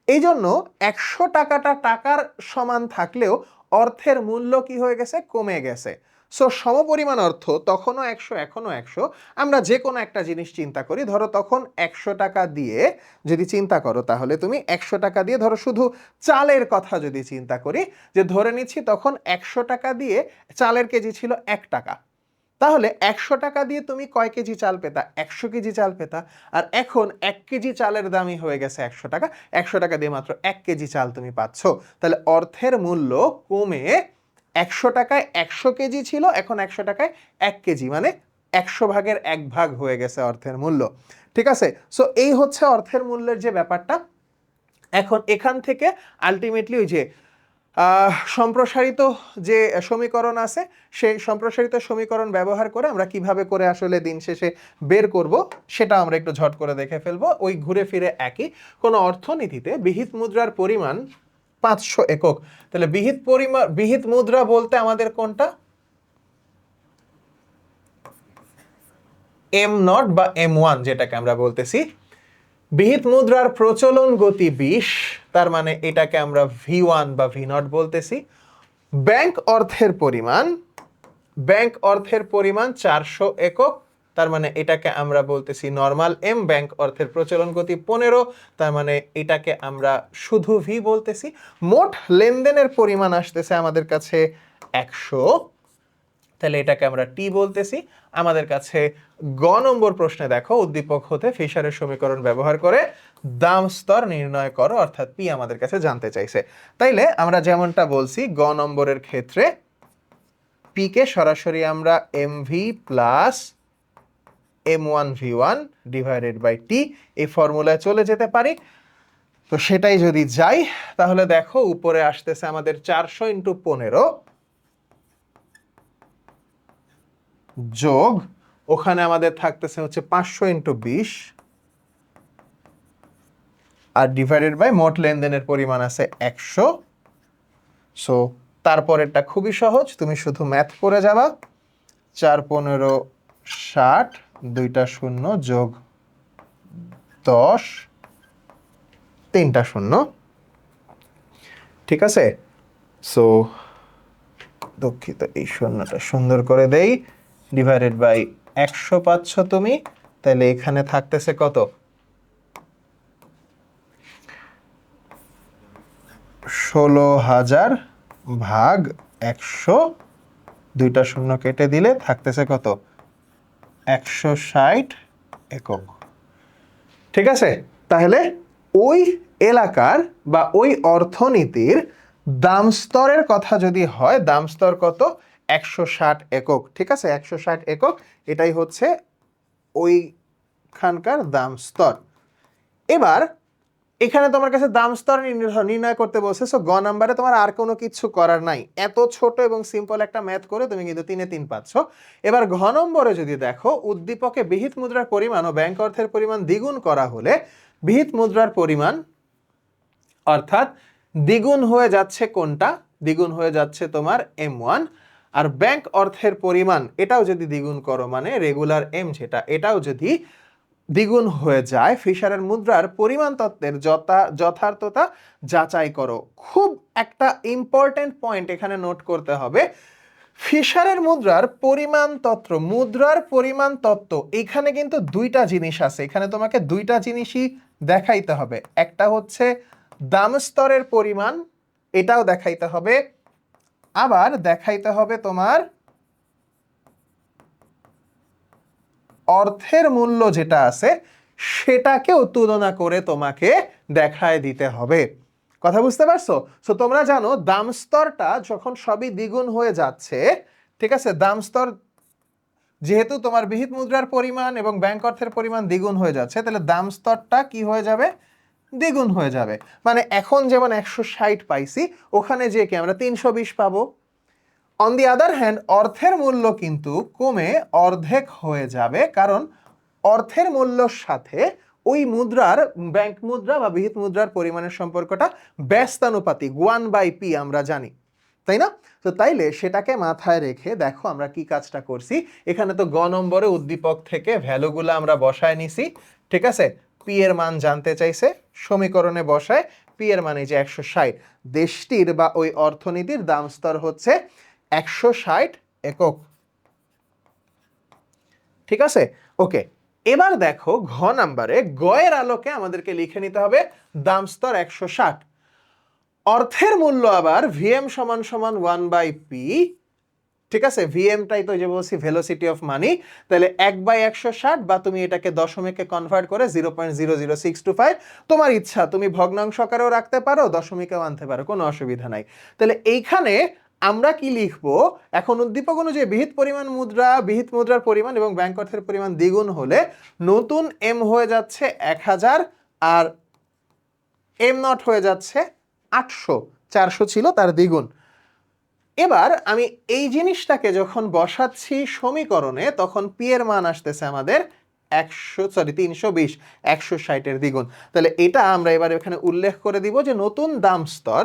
এই জন্য 100 টাকাটা টাকার সমান থাকলেও অর্থের মূল্য কি হয়ে গেছে? কমে গেছে। সো সমপরিমাণ অর্থ, তখনও 100 এখনও 100। আমরা যে কোনো একটা জিনিস চিন্তা করি, ধরো তখন 100 টাকা দিয়ে যদি চিন্তা করো, তাহলে তুমি 100 টাকা দিয়ে, ধরো শুধু চালের কথা যদি চিন্তা করি, যে ধরে নিচ্ছি তখন 100 টাকা দিয়ে চালের কেজি ছিল 1 টাকা, তাহলে 100 টাকা দিয়ে তুমি কয় কেজি চাল পেতা? 100 কেজি চাল পেতা। আর এখন 1 কেজি চালের দামই হয়ে গেছে 100 টাকা। 100 টাকা দিয়ে মাত্র 1 কেজি চাল তুমি পাচ্ছ। তাহলে অর্থের মূল্য কমে 100 টাকায় 100 কেজি ছিল, এখন 100 টাকায় 1 কেজি, মানে 100 ভাগের 1 ভাগ হয়ে গেছে অর্থের মূল্য। ঠিক আছে? সো এই হচ্ছে অর্থের মূল্যের যে ব্যাপারটা। এখন এখান থেকে আলটিমেটলি ওই যে সম্প্রসারিত যে সমীকরণ আছে, সেই সম্প্রসারিত সমীকরণ ব্যবহার করে আমরা কিভাবে করে আসলে দিন শেষে বের করব, সেটা আমরা একটু ঝট করে দেখে ফেলবো। ওই ঘুরে ফিরে একই। কোনো অর্থনীতিতে বিহিত মুদ্রার পরিমাণ 500 একক। তাহলে বিহিত মুদ্রা বলতে আমাদের কোনটা? M0 বা M1 যেটাকে আমরা বলতেছি। বিহিত মুদ্রার প্রচলন গতি 20, তার মানে এটাকে আমরা V1 বা V0 বলতেছি। ব্যাংক অর্থের পরিমাণ 400 একক, তার মানে এটাকে আমরা বলতেছি নরমাল এম। ব্যাংক অর্থের প্রচলন গতি 15, তার মানে এটাকে আমরা শুধু ভি বলতেছি। মোট লেনদেনের পরিমাণ আসতেছে আমাদের কাছে 100, তাহলে এটাকে আমরা টি বলতেছি। আমাদের কাছে গ নম্বর প্রশ্নে দেখো, উদ্দীপক হতে ফিশারের সমীকরণ ব্যবহার করে দাম স্তর নির্ণয় করো, অর্থাৎ পি আমাদের কাছে জানতে চাইছে। তাইলে আমরা যেমনটা বলছি, গ নম্বরের ক্ষেত্রে পি কে সরাসরি আমরা MV plus M1V1 divided by T এই ফর্মুলায় চলে যেতে পারি। তো সেটাই যদি যাই, তাহলে দেখো উপরে আসতেছে আমাদের 400 × 15 যোগ, ওখানে আমাদের থাকতেছে হচ্ছে 500 × 20 আর ডিভাইডেড বাই মোট লেনদেনের পরিমাণ আছে 100। সো তারপরেরটা খুবই সহজ, তুমি শুধু ম্যাথ করে যাবা। 4 15 60, 2টা 0 যোগ 10, 3টা 0। ঠিক আছে? সো দুঃখিত, এই শূন্যটা সুন্দর করে দেই। ডিভাইডেড বাই 100 পাচ্ছ তুমি। তাহলে এখানে থাকতেছে কত? 16,000 ভাগ 100, 2টা 0 কেটে দিলে থাকতেছে কত? 160 একক। ঠিক আছে? তাহলে ওই এলাকার বা ওই অর্থনীতির দাম স্তরের কথা যদি হয়, দাম স্তর কত? 160 একক। ঠিক আছে? 160 একক, এটাই হচ্ছে ওইখানকার দাম স্তর। এবার এখানে তোমার কাছে দাম স্তর নির্ণয় করতে বলছে। সো গ নাম্বারে তোমার আর কোনো কিছু করার নাই। এত ছোট এবং সিম্পল একটা ম্যাথ করে তুমি কিন্তু 3-এ 3 পাচ্ছ। এবার ঘ নম্বরে যদি দেখো, উদ্দীপকে বিহিত মুদ্রার পরিমাণ ও ব্যাংক অর্থের পরিমাণ দ্বিগুণ করা হলে বিহিত মুদ্রার পরিমাণ অর্থাৎ দ্বিগুণ হয়ে যাচ্ছে কোনটা? দ্বিগুণ হয়ে যাচ্ছে তোমার M1। আর ব্যাংক অর্থের পরিমাণ এটাও যদি দ্বিগুণ করো, মানে রেগুলার এম যেটা, এটাও যদি দ্বিগুণ হয়ে যায়, ফিশারের মুদ্রার পরিমাণ তত্ত্বের যথার্থতা যাচাই করো। খুব একটা ইম্পর্টেন্ট পয়েন্ট এখানে নোট করতে হবে। ফিশারের মুদ্রার পরিমাণ তত্ত্ব, মুদ্রার পরিমাণ তত্ত্ব, এখানে কিন্তু দুইটা জিনিস আছে। এখানে তোমাকে দুইটা জিনিসই দেখাইতে হবে। একটা হচ্ছে দাম স্তরের পরিমাণ, এটাও দেখাইতে হবে। আবার দেখাইতে হবে তোমার অর্থের মূল্য যেটা আছে সেটাকেও তুলনা করে তোমাকে দেখায় দিতে হবে। কথা বুঝতে পারছো? সো তোমরা জানো দাম স্তরটা যখন সবই দ্বিগুণ হয়ে যাচ্ছে, ঠিক আছে, দাম স্তর যেহেতু তোমার বিহিত মুদ্রার পরিমাণ এবং ব্যাংক অর্থের পরিমাণ দ্বিগুণ হয়ে যাচ্ছে, তাহলে দাম স্তরটা কি হয়ে যাবে? দ্বিগুণ হয়ে যাবে। মানে এখন যেমন 160 পাইছি, ওখানে যে কি আমরা 320 পাবো। অন দি আদার হ্যান্ড অর্থের মূল্য কিন্তু কমে অর্ধেক হয়ে যাবে, কারণ অর্থের মূল্যর সাথে ওই মুদ্রার ব্যাংক মুদ্রা বা বিহিত মুদ্রার পরিমাণের সম্পর্কটা ব্যস্তানুপাতিক, 1/p আমরা জানি, তাই না? তো তাইলে সেটাকে মাথায় রেখে দেখো আমরা কি কাজটা করছি। এখানে তো গ নম্বরে উদ্দীপক থেকে ভ্যালুগুলো আমরা বসায় নিছি, ঠিক আছে। পি এর মান জানতে চাইছে, সমীকরণে বসায় পি এর মান এই যে 160, দেশটির বা ওই অর্থনীতির দাম স্তর হচ্ছে 160 একক, ঠিক আছে। ওকে, এবার দেখো ঘ নাম্বারে গয়ের আলোকে আমাদেরকে লিখে নিতে হবে দাম স্তর 160। অর্থের মূল্য আবার ভিএম সমান সমান 1/p, ঠিক আছে। ভিএমটাই তো যে বলছি ভেলোসিটি অফ মানি, তাহলে 1/160, বা তুমি এটাকে দশমিকে কনভার্ট করে 0.00625, তোমার ইচ্ছা, তুমি ভগ্নাংশ আকারেও রাখতে পারো, দশমিকেও আনতে পারো, কোনো অসুবিধা নাই। তাহলে এইখানে আমরা কি লিখবো? এখন উদ্দীপক অনুযায়ী বিহিত মুদ্রার পরিমাণ এবং ব্যাংক অর্থের পরিমাণ দ্বিগুণ হলে নতুন এম হয়ে যাচ্ছে 1000 আর এম নট হয়ে যাচ্ছে 800, 400 ছিল তার দ্বিগুণ। এবার আমি এই জিনিসটাকে যখন বসাচ্ছি সমীকরণে, তখন পি এর মান আসতেছে আমাদের 320, 160 দ্বিগুণ। তাহলে এটা আমরা এবার এখানে উল্লেখ করে দিব যে নতুন দাম স্তর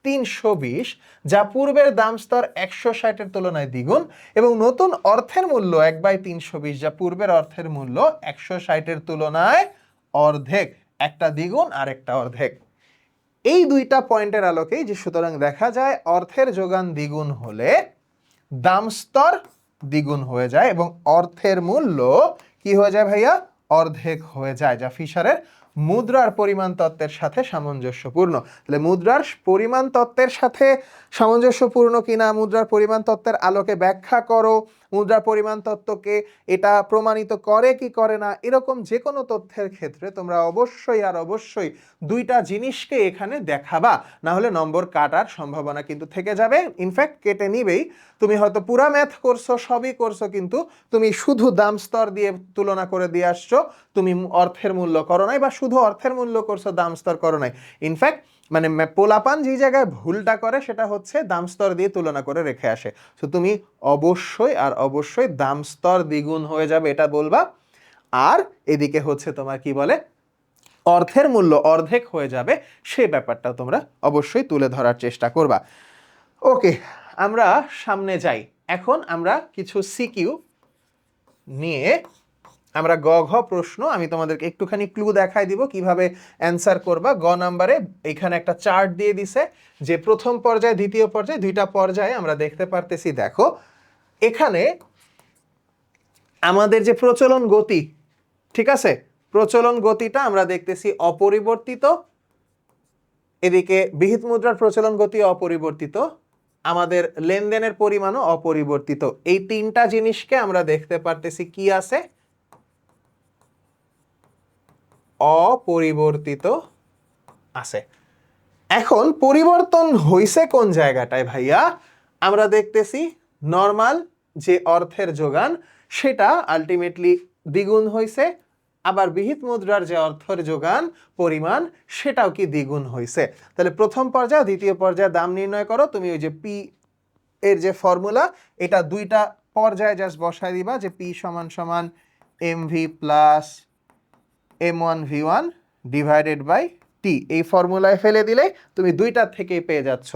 320, যা পূর্বের দাম স্তর 160 তুলনায় দ্বিগুণ, এবং নতুন অর্থের মূল্য 1/320, যা পূর্বের অর্থের মূল্য 160 তুলনায় অর্ধেক, একটা দ্বিগুণ আর একটা অর্ধেক। এই দুইটা পয়েন্টের আলোকেই যে সুতরাং দেখা যায় অর্থের যোগান দ্বিগুণ হলে দাম স্তর দ্বিগুণ হয়ে যায় এবং অর্থের মূল্য কি হয়ে যায় ভাইয়া? অর্ধেক হয়ে যায়, যা ফিশারের মুদ্রার পরিমাণ তত্ত্বের সাথে সামঞ্জস্যপূর্ণ। তাহলে মুদ্রার পরিমাণ তত্ত্বের সাথে সামঞ্জস্যপূর্ণ কিনা, মুদ্রার পরিমাণ তত্ত্বের আলোকে ব্যাখ্যা করো, মুদ্রার পরিমাণ তত্ত্বকে এটা প্রমাণিত করে কি করে না, এরকম যে কোনো তথ্যের ক্ষেত্রে তোমরা অবশ্যই আর অবশ্যই দুইটা জিনিসকে এখানে দেখাবা, না হলে নম্বর কাটার সম্ভাবনা কিন্তু থেকে যাবে, ইনফ্যাক্ট কেটে নিবেই। তুমি হয়তো পুরা ম্যাথ করছো, সবই করছো, কিন্তু তুমি শুধু দাম স্তর দিয়ে তুলনা করে দিয়ে আসছো, তুমি অর্থের মূল্য করো নাই, বা শুধু অর্থের মূল্য করছো, দাম স্তর করো নাই। ইনফ্যাক্ট মানে পোলাপান যে জায়গায় ভুলটা করে সেটা হচ্ছে দাম স্তর দিয়ে তুলনা করে রেখে আসে। তো তুমি অবশ্যই আর অবশ্যই দাম স্তর দ্বিগুণ হয়ে যাবে এটা বলবা, আর এদিকে হচ্ছে তোমার কি বলে অর্থের মূল্য অর্ধেক হয়ে যাবে, সে ব্যাপারটা তোমরা অবশ্যই তুলে ধরার চেষ্টা করবা। ওকে, আমরা সামনে যাই। এখন আমরা কিছু সিকিউ নিয়ে আমরা গ ঘ প্রশ্ন, আমি তোমাদেরকে একটুখানি ক্লু দেখাই দিব কিভাবে অ্যান্সার করবা। গ নাম্বারে এখানে একটা চার্ট দিয়ে দিছে যে প্রথম পর্যায়ে, দ্বিতীয় পর্যায়ে, দুইটা পর্যায়ে আমরা দেখতে পারতেছি। দেখো এখানে আমাদের যে প্রচলন গতি, ঠিক আছে, প্রচলন গতিটা আমরা দেখতেছি অপরিবর্তিত, এদিকে বিহিত মুদ্রার প্রচলন গতি অপরিবর্তিত, আমাদের লেনদেনের পরিমাণও অপরিবর্তিত। এই তিনটা জিনিসকে আমরা দেখতে পারতেছি কি আছে? অপরিবর্তিত আছে। এখন পরিবর্তন হইছে কোন জায়গাটায় ভাইয়া? আমরা দেখতেছি নরমাল যে অর্থের যোগান সেটা আলটিমেটলি দ্বিগুণ হইছে, আবার বিহিত মুদ্রার যে অর্থের যোগান পরিমাণ সেটাও কি দ্বিগুণ হইছে। তাহলে প্রথম পর্যায়ে দ্বিতীয় পর্যায়ে দাম নির্ণয় করো। তুমি ওই যে পি এর যে ফর্মুলা, এটা দুইটা পর্যায়ে জাস্ট বসায় দিবা যে পি সমান সমান MV plus M1V1 divided by T, এই ফর্মুলায় ফেলে দিলে তুমি দুইটার থেকেই পেয়ে যাচ্ছ।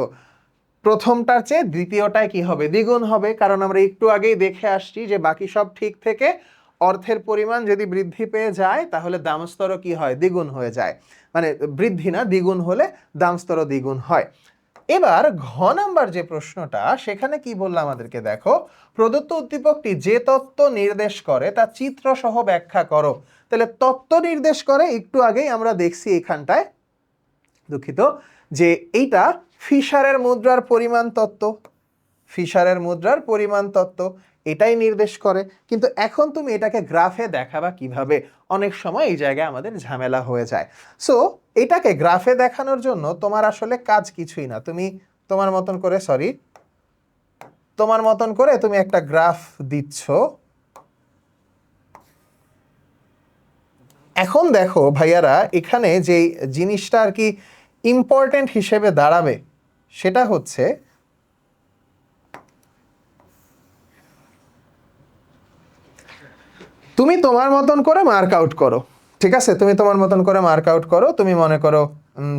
প্রথমটার চেয়ে দ্বিতীয়টায় কি হবে? দ্বিগুণ হবে, কারণ আমরা একটু আগেই দেখে আসছি যে বাকি সব ঠিক থেকে অর্থের পরিমাণ যদি বৃদ্ধি পেয়ে যায় তাহলে দাম স্তরও কি হয়? দ্বিগুণ হয়ে যায়। মানে বৃদ্ধি না, দ্বিগুণ হলে দাম স্তরও দ্বিগুণ হয়। এবার ঘ নাম্বার যে প্রশ্নটা, সেখানে কি বললাম আমাদেরকে, দেখো প্রদত্ত উদ্দীপকটি যে তত্ত্ব নির্দেশ করে তা চিত্র সহ ব্যাখ্যা করো। তাহলে তত্ত্ব নির্দেশ করে একটু আগেই আমরা দেখছি এখানটায়, দুঃখিত, যে এইটা ফিশারের মুদ্রার পরিমাণ তত্ত্ব, ফিশারের মুদ্রার পরিমাণ তত্ত্ব এটাই নির্দেশ করে। কিন্তু এখন তুমি এটাকে গ্রাফে দেখাবা কিভাবে, অনেক সময় এই জায়গায় আমাদের ঝামেলা হয়ে যায়। সো এটাকে গ্রাফে দেখানোর জন্য তোমার আসলে কাজ কিছুই না, তুমি তোমার মতন করে তুমি একটা গ্রাফ দিচ্ছ। এখন দেখো ভাইয়ারা, এখানে যে জিনিসটা আর কি ইম্পর্টেন্ট হিসেবে দাঁড়াবে সেটা হচ্ছে তুমি তোমার মতন করে মার্ক আউট করো। ঠিক আছে, তুমি তোমার মতন করে মার্ক আউট করো। তুমি মনে করো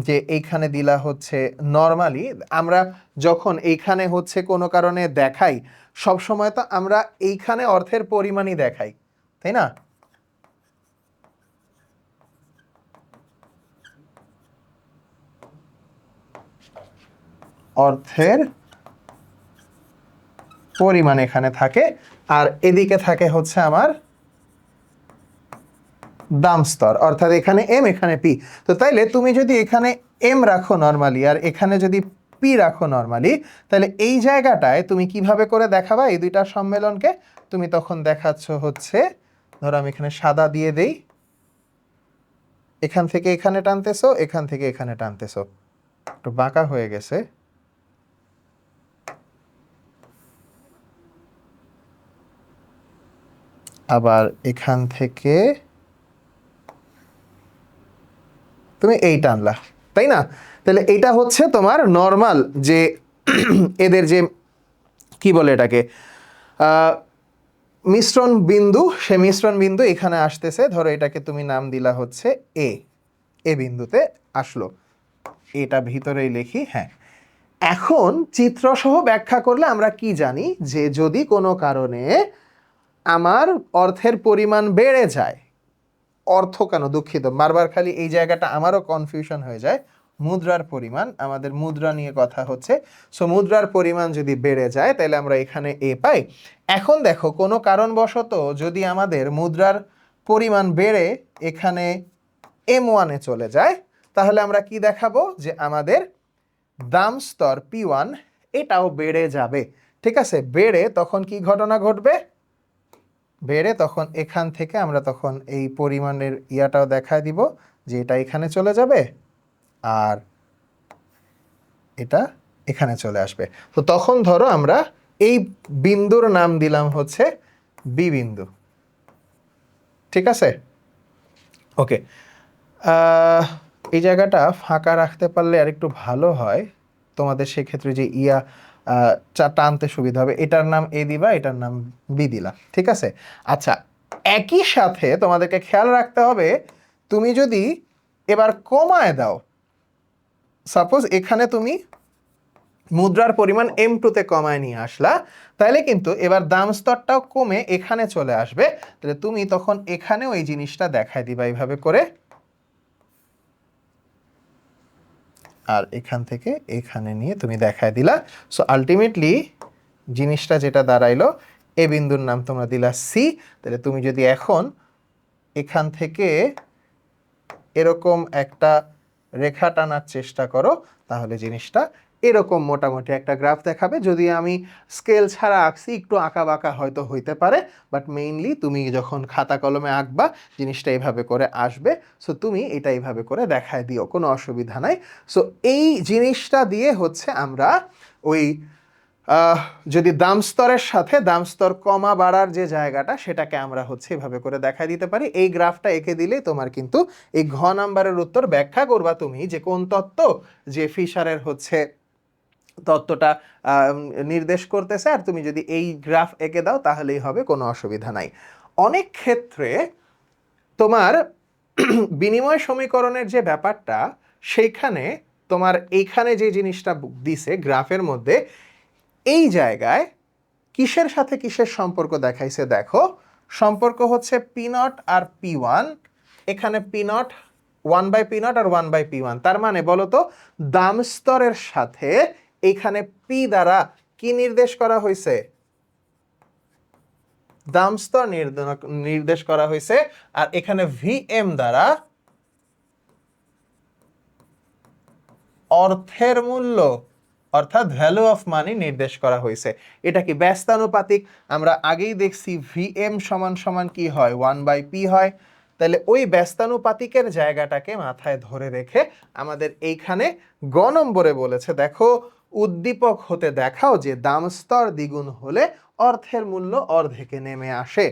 যে এইখানে দিলা হচ্ছে নরমালি, আমরা যখন এইখানে হচ্ছে কোনো কারণে দেখাই, সব সময় তো আমরা এইখানে অর্থের পরিমাণই দেখাই, তাই না? অর্থের পরিমাণ এখানে থাকে, আর এদিকে থাকে হচ্ছে আমার দাম স্তর, অর্থাৎ এখানে এম এখানে পি। তো তাইলে তুমি যদি এখানে এম রাখো নরমালি আর এখানে যদি পি রাখো নরমালি, তাহলে এই জায়গাটায় তুমি কিভাবে করে দেখাবা এই দুইটার সম্মেলনকে? তুমি তখন দেখাচ্ছ হচ্ছে, ধরো আমি এখানে সাদা দিয়ে দেই, এখান থেকে এখানে টানতেছো, এখান থেকে এখানে টানতেছো, একটু বাঁকা হয়ে গেছে। আবার এখান থেকে তুমি এই টানলা, তাই না? তাহলে এইটা হচ্ছে তোমার নর্মাল যে এদের যে কি বলে এটাকে মিশ্রণ বিন্দু, সে মিশ্রণ বিন্দু এখানে আসতেছে। ধরো এটাকে তুমি নাম দিলা হচ্ছে এ, এ বিন্দুতে আসলো, এটা ভিতরেই লিখি। হ্যাঁ, এখন চিত্রসহ ব্যাখ্যা করলে আমরা কি জানি যে যদি কোনো কারণে আমার অর্থের পরিমাণ বেড়ে যায়, অর্থ কেন, দুঃখিত, বারবার খালি এই জায়গাটা আমারও কনফিউশন হয়ে যায়। মুদ্রার পরিমাণ, আমাদের মুদ্রা নিয়ে কথা হচ্ছে। সো মুদ্রার পরিমাণ যদি বেড়ে যায় তাহলে আমরা এখানে এ পাই। এখন দেখো কোনো কারণবশত যদি আমাদের মুদ্রার পরিমাণ বেড়ে এখানে M1-এ চলে যায়, তাহলে আমরা কি দেখাবো যে আমাদের দাম স্তর P1 এটাও বেড়ে যাবে। ঠিক আছে, বেড়ে তখন কি ঘটনা ঘটবে? বেড়ে তখন এখান থেকে আমরা তখন এই পরিমাণের ইয়াটাও দেখায় দিব যে এটা এখানে চলে যাবে আর এটা এখানে চলে আসবে। তো তখন ধরো আমরা এই বিন্দুর নাম দিলাম হচ্ছে বি বিন্দু। ঠিক আছে, ওকে। এই জায়গাটা ফাঁকা রাখতে পারলে আর একটু ভালো হয়, তোমাদের সেক্ষেত্রে যে টানতে সুবিধা হবে। এটার নাম এ দিবা, এটার নাম বি দিলা। ঠিক আছে, আচ্ছা, একই সাথে তোমাদেরকে খেয়াল রাখতে হবে, তুমি যদি এবার কমায় দাও, সাপোজ এখানে তুমি মুদ্রার পরিমাণ M2-তে কমায় নিয়ে আসলা, তাহলে কিন্তু এবার দাম স্তরটাও কমে এখানে চলে আসবে। তাহলে তুমি তখন এখানেও এই জিনিসটা দেখায় দিবা এইভাবে করে, আর এখান থেকে এখানে নিয়ে তুমি দেখায় দিলা। সো আলটিমেটলি জিনিসটা যেটা দাঁড়াইলো, এ বিন্দুর নাম তোমরা দিলা সি। তাহলে তুমি যদি এখন এখান থেকে এরকম একটা রেখা টানার চেষ্টা করো, তাহলে জিনিসটা এরকম মোটামুটি একটা গ্রাফ দেখাবে। যদি আমি স্কেল ছাড়া আঁকছি, একটু আঁকা বাঁকা হয়তো হইতে পারে, বাট মেইনলি তুমি যখন খাতা কলমে আঁকবা জিনিসটা এইভাবে করে আসবে। সো তুমি এটা এইভাবে করে দেখায় দিও, কোনো অসুবিধা নাই। সো এই জিনিসটা দিয়ে হচ্ছে আমরা ওই যদি দাম স্তরের সাথে দাম স্তর কমা বাড়ার যে জায়গাটা, সেটাকে আমরা হচ্ছে এভাবে করে দেখাই দিতে পারি। এই গ্রাফটা এঁকে দিলেই তোমার কিন্তু এই ঘ নাম্বারের উত্তর ব্যাখ্যা করবা তুমি যে কোন তত্ত্ব যে ফিশারের হচ্ছে তত্ত্বটা নির্দেশ করতেছে, আর তুমি যদি এই গ্রাফ এঁকে দাও তাহলেই হবে, কোনো অসুবিধা নাই। অনেক ক্ষেত্রে তোমার বিনিময় সমীকরণের যে ব্যাপারটা, সেইখানে তোমার এইখানে যে জিনিসটা দিছে গ্রাফের মধ্যে, এই জায়গায় কিসের সাথে কিসের সম্পর্ক দেখাইছে দেখো। সম্পর্ক হচ্ছে P0 আর P1। এখানে P0 1/P0 আর 1/P1। তার মানে বলো তো, দাম স্তরের সাথে এখানে P দ্বারা কি নির্দেশ করা হয়েছে? দাম স্তর নির্দেশ করা হয়েছে। আর এখানে VM দ্বারা অর্থের মূল্য অর্থাৎ ভ্যালু অফ মানি নির্দেশ করা হয়েছে। এটা কি ব্যস্তানুপাতিক? আমরা আগেই দেখছি ভিএম সমান সমান কি হয়, 1/p হয়। তাহলে ওই ব্যস্তানুপাতিকের জায়গাটাকে মাথায় ধরে রেখে আমাদের এইখানে গ নম্বরে বলেছে, দেখো উদ্দীপক হতে দেখাও যে দাম স্তর দ্বিগুণ হলে অর্থের মূল্য অর্ধেকে নেমে আসে।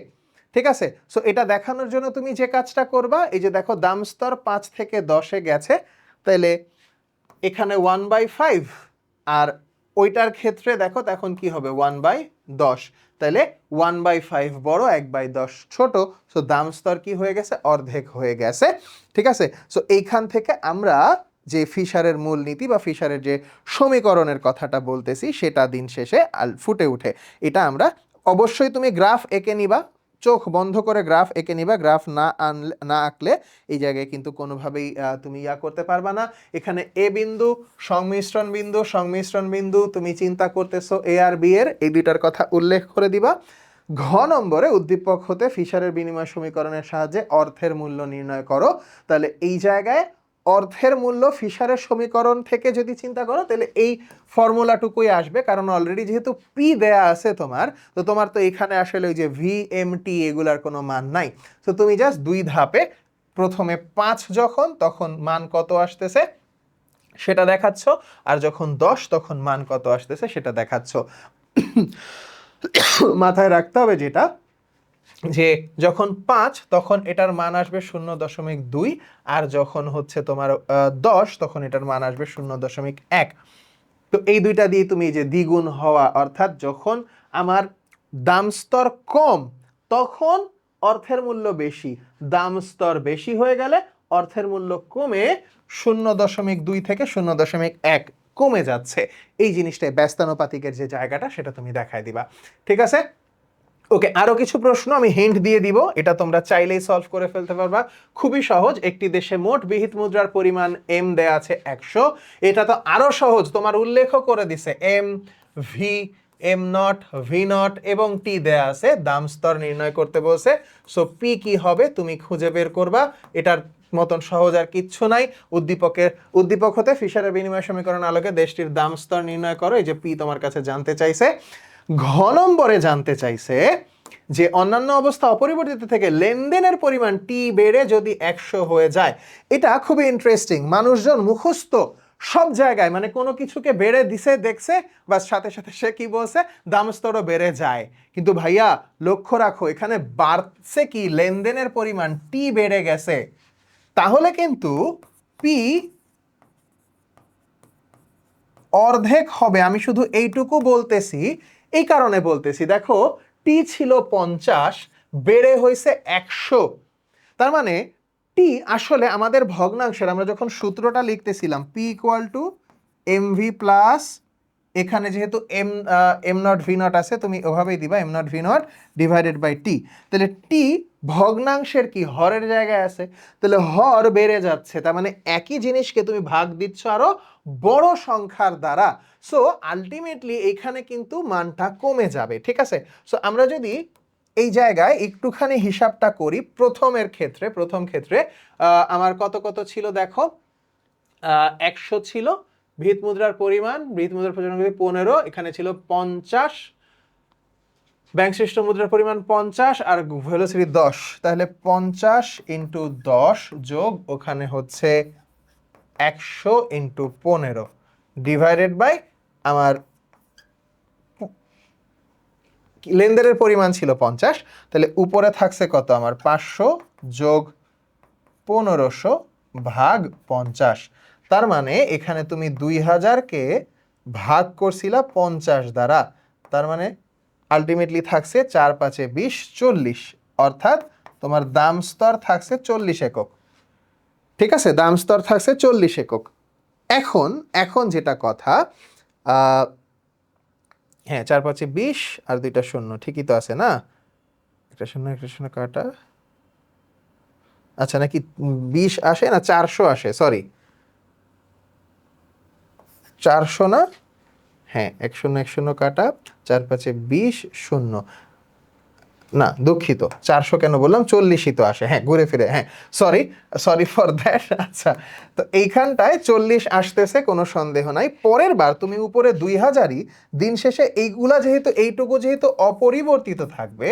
ঠিক আছে, সো এটা দেখানোর জন্য তুমি যে কাজটা করবা, এই যে দেখো দাম স্তর 5 থেকে 10-এ গেছে, তাহলে এখানে 1/5, আর ওইটার ক্ষেত্রে দেখো তখন কি হবে 1/10, তাহলে 1/5 বড় 1/10 ছোট, সো দাম স্তর কি হয়ে গেছে, অর্ধেক হয়ে গেছে। ঠিক আছে, সো এইখান থেকে আমরা যে ফিশারের মূলনীতি বা ফিশারের যে সমীকরণের কথাটা বলতেছি সেটা দিন শেষে ফুটে উঠে। এটা আমরা অবশ্যই তুমি গ্রাফ এঁকে নিবা, চোখ বন্ধ করে গ্রাফ এঁকে নিবা, গ্রাফ না আঁকলে এই জায়গায় কিন্তু কোনোভাবেই তুমি করতে পারবা না। এখানে এ বিন্দু সংমিশ্রণ বিন্দু তুমি চিন্তা করতেছো এ আর বি এর, এই দুইটার কথা উল্লেখ করে দিবা। ঘ নম্বরে উদ্দীপক হতে ফিশারের বিনিময় সমীকরণের সাহায্যে অর্থের মূল্য নির্ণয় করো। তাহলে এই জায়গায় অর্থের মূল্য ফিশারের সমীকরণ থেকে যদি চিন্তা করো তাহলে এই ফর্মুলাটুকুই আসবে, কারণ অলরেডি যেহেতু পি দেয়া আছে তোমার, তো তোমার তো এখানে আসলে ওই যে ভিএমটি এগুলার কোনো মান নাই। তো তুমি জাস্ট দুই ধাপে প্রথমে 5 যখন, তখন মান কত আসতেছে সেটা দেখাচ্ছ, আর যখন 10 তখন মান কত আসতেছে সেটা দেখাচ্ছ। মাথায় রাখতে হবে যেটা, যে যখন 5 তখন এটার মান আসবে 0.2, আর যখন হচ্ছে তোমার 10 তখন এটার মান আসবে 0.1। তো এই দুইটা দিয়ে তুমি যে দ্বিগুণ হওয়া, অর্থাৎ যখন আমার দাম স্তর কম তখন অর্থের মূল্য বেশি, দাম স্তর বেশি হয়ে গেলে অর্থের মূল্য কমে 0.2 থেকে 0.1 কমে যাচ্ছে। এই জিনিসটাই ব্যস্তানুপাতিকের যে জায়গাটা সেটা তুমি দেখায় দিবা। ঠিক আছে, ওকে। আরো কিছু প্রশ্ন আমি হিন্ট দিয়ে দিব, এটা তোমরা চাইলেই সলভ করে ফেলতে পারবা। খুবই সহজ, একটি দেশে মোট বিহিত মুদ্রার পরিমাণ এম দেয়া আছে 100। এটা তো আরো সহজ, তোমার উল্লেখ করে দিছে M, V, M not, V not এবং টি দেয়া আছে, দাম স্তর নির্ণয় করতে বলছে। সো পি কি হবে তুমি খুঁজে বের করবা, এটার মতন সহজ আর কিচ্ছু নাই। উদ্দীপক হতে ফিশারের বিনিময় সমীকরণ আলোকে দেশটির দাম স্তর নির্ণয় করো, এই যে পি তোমার কাছে জানতে চাইছে। ঘ নম্বরে জানতে চাইছে যে অন্যান্য অবস্থা অপরিবর্তিত থেকে লেনদেনের পরিমাণ টি বেড়ে যদি 100 হয়ে যায়। এটা খুবই ইন্টারেস্টিং, মানুষজন মুখস্থ সব জায়গায়, মানে কোনো কিছুকে বেড়ে দিছে দেখছে, বাস সাথে সাথে সে কি বলছে, দাম স্তরও বেড়ে যায়। কিন্তু ভাইয়া লক্ষ্য রাখো, এখানে বাড়ছে কি, লেনদেনের পরিমাণ টি বেড়ে গেছে, তাহলে কিন্তু পি অর্ধেক হবে। আমি শুধু এইটুকু বলতেছি, এই কারণে বলতেছি, দেখো টি ছিল 50, বেড়ে হয়েছে 100, তার মানে টি আসলে আমাদের ভগ্নাংশের, আমরা যখন সূত্রটা লিখতেছিলাম P equal to M V plus, এখানে যেহেতু এম নট ভি নট আছে তুমি ওভাবেই দিবা M not V naught divided by T. তাহলে টি ভগ্নাংশের কি, হরের জায়গায় আছে, তাহলে হর বেড়ে যাচ্ছে, তার মানে একই জিনিসকে তুমি ভাগ দিচ্ছ আরো বড় সংখ্যার দ্বারা। সো আলটিমেটলি এখানে কিন্তু মানটা কমে যাবে। ঠিক আছে, সো আমরা যদি এই জায়গায় একটুখানি হিসাবটা করি, প্রথম ক্ষেত্রে আমার কত কত ছিল দেখো, 100 ছিল ভিত মুদ্রার পরিমাণ, ভিত মুদ্রার পরিমাণ 15, এখানে ছিল 50, ব্যাংক মুদ্রার পরিমাণ 50 আর ভেলোসিটি 10, তাহলে 50 ইন্টু 10 যোগ ওখানে হচ্ছে 100 ইন্টু 15 ডিভাইডেড বাই আমার লেনদেনের পরিমাণ ছিল 50, তাহলে উপরে থাকছে কত আমার 500 যোগ 1500 ভাগ 50, তার মানে এখানে তুমি 2000-কে ভাগ করছিলা 50 দ্বারা, তার মানে আলটিমেটলি থাকছে 4 5 20 40, অর্থাৎ তোমার দাম স্তর থাকছে 40 একক। ঠিক আছে, দাম স্তর থাকছে 40 একক। এখন যেটা কথা, হ্যাঁ 4 5 20 আর 2টা শূন্য, ঠিকই তো আছে না, একটা শূন্য কাটা, আচ্ছা নাকি 20 আসে না 400 আসে, সরি 400 না, হ্যাঁ 1 0 1 0 কাটা 4 5 20 শূন্য, না দুঃখিত, 400 কেন বললাম, 40ই তো আসে, হ্যাঁ ঘুরে ফিরে, হ্যাঁ সরি, সরি ফর দ্যাট। আচ্ছা, তো এইখানটায় 40 আসতেছে, কোনো সন্দেহ নাই। পরের বার তুমি উপরে 2000ই, দিন শেষে এইগুলা যেহেতু, এইটুকু যেহেতু অপরিবর্তিত থাকবে,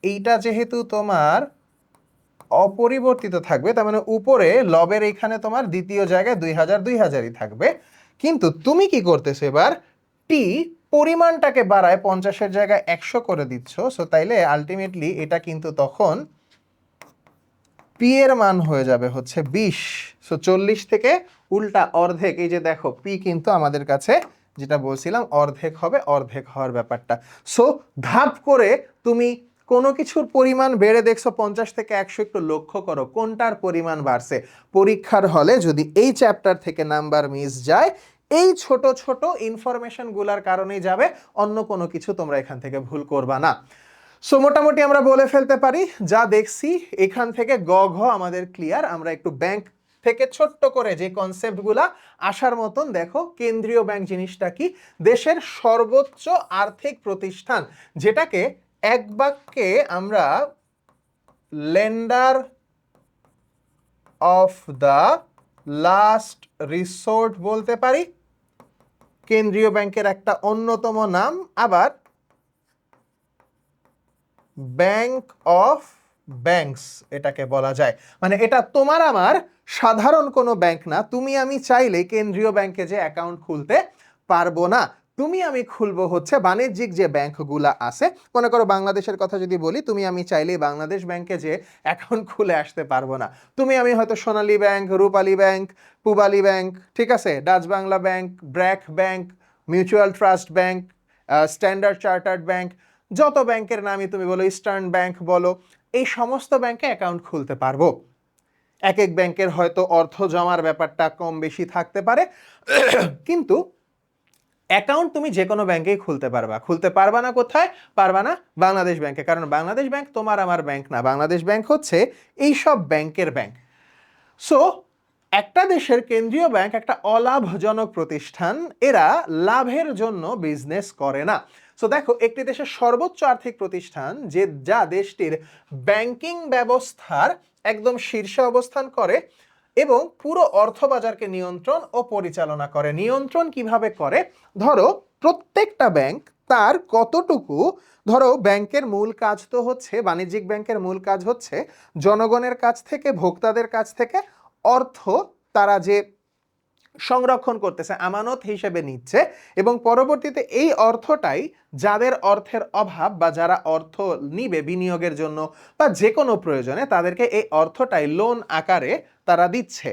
এইটা যেহেতু তোমার অপরিবর্তিত থাকবে, তার মানে উপরে লবের এইখানে তোমার দ্বিতীয় জায়গায় 2000ই থাকবে। কিন্তু তুমি কি করতেছো এবার, টি পরিমাণটাকে বাড়ায় 50-এর জায়গায় 100 করে দিচ্ছ। সো তাইলে আলটিমেটলি এটা কিন্তু তখন পি এর মান হয়ে যাবে হচ্ছে 20। সো 40 থেকে উল্টা অর্ধেক, এই যে দেখো পি কিন্তু আমাদের কাছে যেটা বলছিলাম অর্ধেক হবে, অর্ধেক হওয়ার ব্যাপারটা। সো ধাপ করে তুমি কোনো কিছুর পরিমাণ বেড়ে দেখছো 50 থেকে 100, একটু লক্ষ্য করো কোনটার পরিমাণ বাড়ছে। পরীক্ষার হলে যদি এই চ্যাপ্টার থেকে নাম্বার মিস যায়, এই ছোট ছোট ইনফরমেশনগুলোর কারণেই যাবে, অন্য কোনো কিছু তোমরা এখান থেকে ভুল করবা না। সো মোটামুটি আমরা বলে ফেলতে পারি যা দেখছি এখান থেকে গ ঘ আমাদের ক্লিয়ার। আমরা একটু ব্যাংক থেকে ছোট্ট করে যে কনসেপ্টগুলা আসার মতন, দেখো কেন্দ্রীয় ব্যাংক জিনিসটা কি, দেশের সর্বোচ্চ আর্থিক প্রতিষ্ঠান, যেটাকে এক বাক্যে আমরা lender of the last resort বলতে পারি। কেন্দ্রীয় ব্যাংকের একটা অন্যতম নাম, আবার ব্যাংক অফ ব্যাংকস এটাকে বলা যায়। মানে এটা তোমার আমার সাধারণ কোনো ব্যাংক না, তুমি আমি চাইলে কেন্দ্রীয় ব্যাংকে যে অ্যাকাউন্ট খুলতে পারবো না। তুমি আমি খুলবো হচ্ছে বাণিজ্যিক যে ব্যাংকগুলা আছে, মনে করো বাংলাদেশের কথা যদি বলি, তুমি আমি চাইলেই বাংলাদেশ ব্যাংকে যে অ্যাকাউন্ট খুলে আসতে পারবো না। তুমি আমি হয়তো সোনালী ব্যাংক, রূপালী ব্যাংক, পূবালী ব্যাংক, ঠিক আছে, Dutch Bangla bank, BRAC bank, mutual trust bank, standard chartered bank, যত ব্যাংকের নামই তুমি বলো, ইস্টার্ন ব্যাংক বলো, এই সমস্ত ব্যাংকে অ্যাকাউন্ট খুলতে পারবো। এক এক ব্যাংকের হয়তো অর্থ জমার ব্যাপারটা কম বেশি থাকতে পারে, কিন্তু অ্যাকাউন্ট তুমি যে কোনো ব্যাংকেই খুলতে পারবা। খুলতে পারবা না কোথায়? পারবা না বাংলাদেশ ব্যাংকে, কারণ বাংলাদেশ ব্যাংক তোমার আমার ব্যাংক না, বাংলাদেশ ব্যাংক হচ্ছে এই সব ব্যাংকের ব্যাংক। সো একটা দেশের কেন্দ্রীয় ব্যাংক একটা অলাভজনক প্রতিষ্ঠান, এরা লাভের জন্য বিজনেস করে না। সো দেখো, একটি দেশের সর্বোচ্চ আর্থিক প্রতিষ্ঠান যে যা দেশটির ব্যাংকিং ব্যবস্থার একদম শীর্ষে অবস্থান করে এবং পুরো অর্থবাজারকে নিয়ন্ত্রণ ও পরিচালনা করে। নিয়ন্ত্রণ কিভাবে করে? ধরো প্রত্যেকটা ব্যাংক তার কতটুকু, ধরো ব্যাংকের মূল কাজ তো হচ্ছে, বাণিজ্যিক ব্যাংকের মূল কাজ হচ্ছে জনগণের কাছ থেকে, ভোক্তাদের কাছ থেকে অর্থ তারা যে সংরক্ষণ করতেছে, আমানত হিসেবে নিচ্ছে, এবং পরবর্তীতে এই অর্থটাই যাদের অর্থের অভাব বা যারা অর্থ নিবে বিনিয়োগের জন্য বা যে কোনো প্রয়োজনে, তাদেরকে এই অর্থটাই লোন আকারে তারা দিচ্ছে।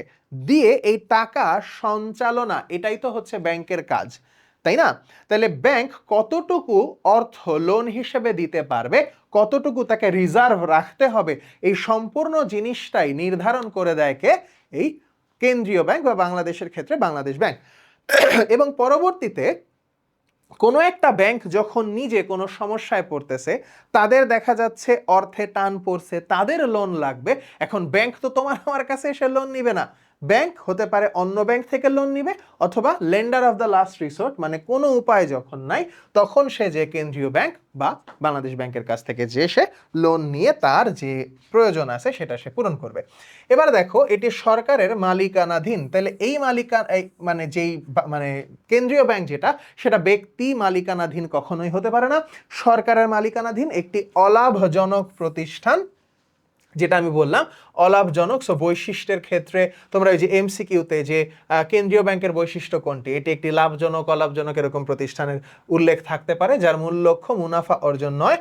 দিয়ে এই টাকা সঞ্চালনা, এটাই তো হচ্ছে ব্যাংকের কাজ, তাই না? তাহলে ব্যাংক কতটুকু অর্থ লোন হিসেবে দিতে পারবে, কতটুকু তাকে রিজার্ভ রাখতে হবে, এই সম্পূর্ণ জিনিসটাই নির্ধারণ করে দেয় কে? এই কেন্দ্রীয় ব্যাংক, বা বাংলাদেশের ক্ষেত্রে বাংলাদেশ ব্যাংক। এবং পরবর্তীতে কোনো একটা ব্যাংক যখন নিজে কোনো সমস্যায় পড়তেছে, তাদের দেখা যাচ্ছে অর্থে টান পড়ছে, তাদের লোন লাগবে, এখন ব্যাংক তো তোমার আমার কাছে এসে লোন নিবে না, ব্যাংক হতে পারে অন্য ব্যাংক থেকে লোন নিবে, অথবা lender of the last resort, মানে কোনো উপায় যখন নাই, তখন সে যে কেন্দ্রীয় ব্যাংক বা বাংলাদেশ ব্যাংকের কাছ থেকে যে সে লোন নিয়ে তার যে প্রয়োজন আছে সেটা সে পূরণ করবে। এবার দেখো, এটি সরকারের মালিকানাধীন, তাহলে এই মানে যেই মানে কেন্দ্রীয় ব্যাংক যেটা, সেটা ব্যক্তি মালিকানাধীন কখনোই হতে পারে না, সরকারের মালিকানাধীন একটি অলাভজনক প্রতিষ্ঠান, যেটা আমি বললাম অলাভজনক। সো বৈশিষ্ট্যের ক্ষেত্রে তোমরা এই যে এমসিকিউতে যে কেন্দ্রীয় ব্যাংকের বৈশিষ্ট্য কোনটি, এটি একটি লাভজনক, অলাভজনক এরকম প্রতিষ্ঠানের উল্লেখ থাকতে পারে, যার মূল লক্ষ্য মুনাফা অর্জন নয়,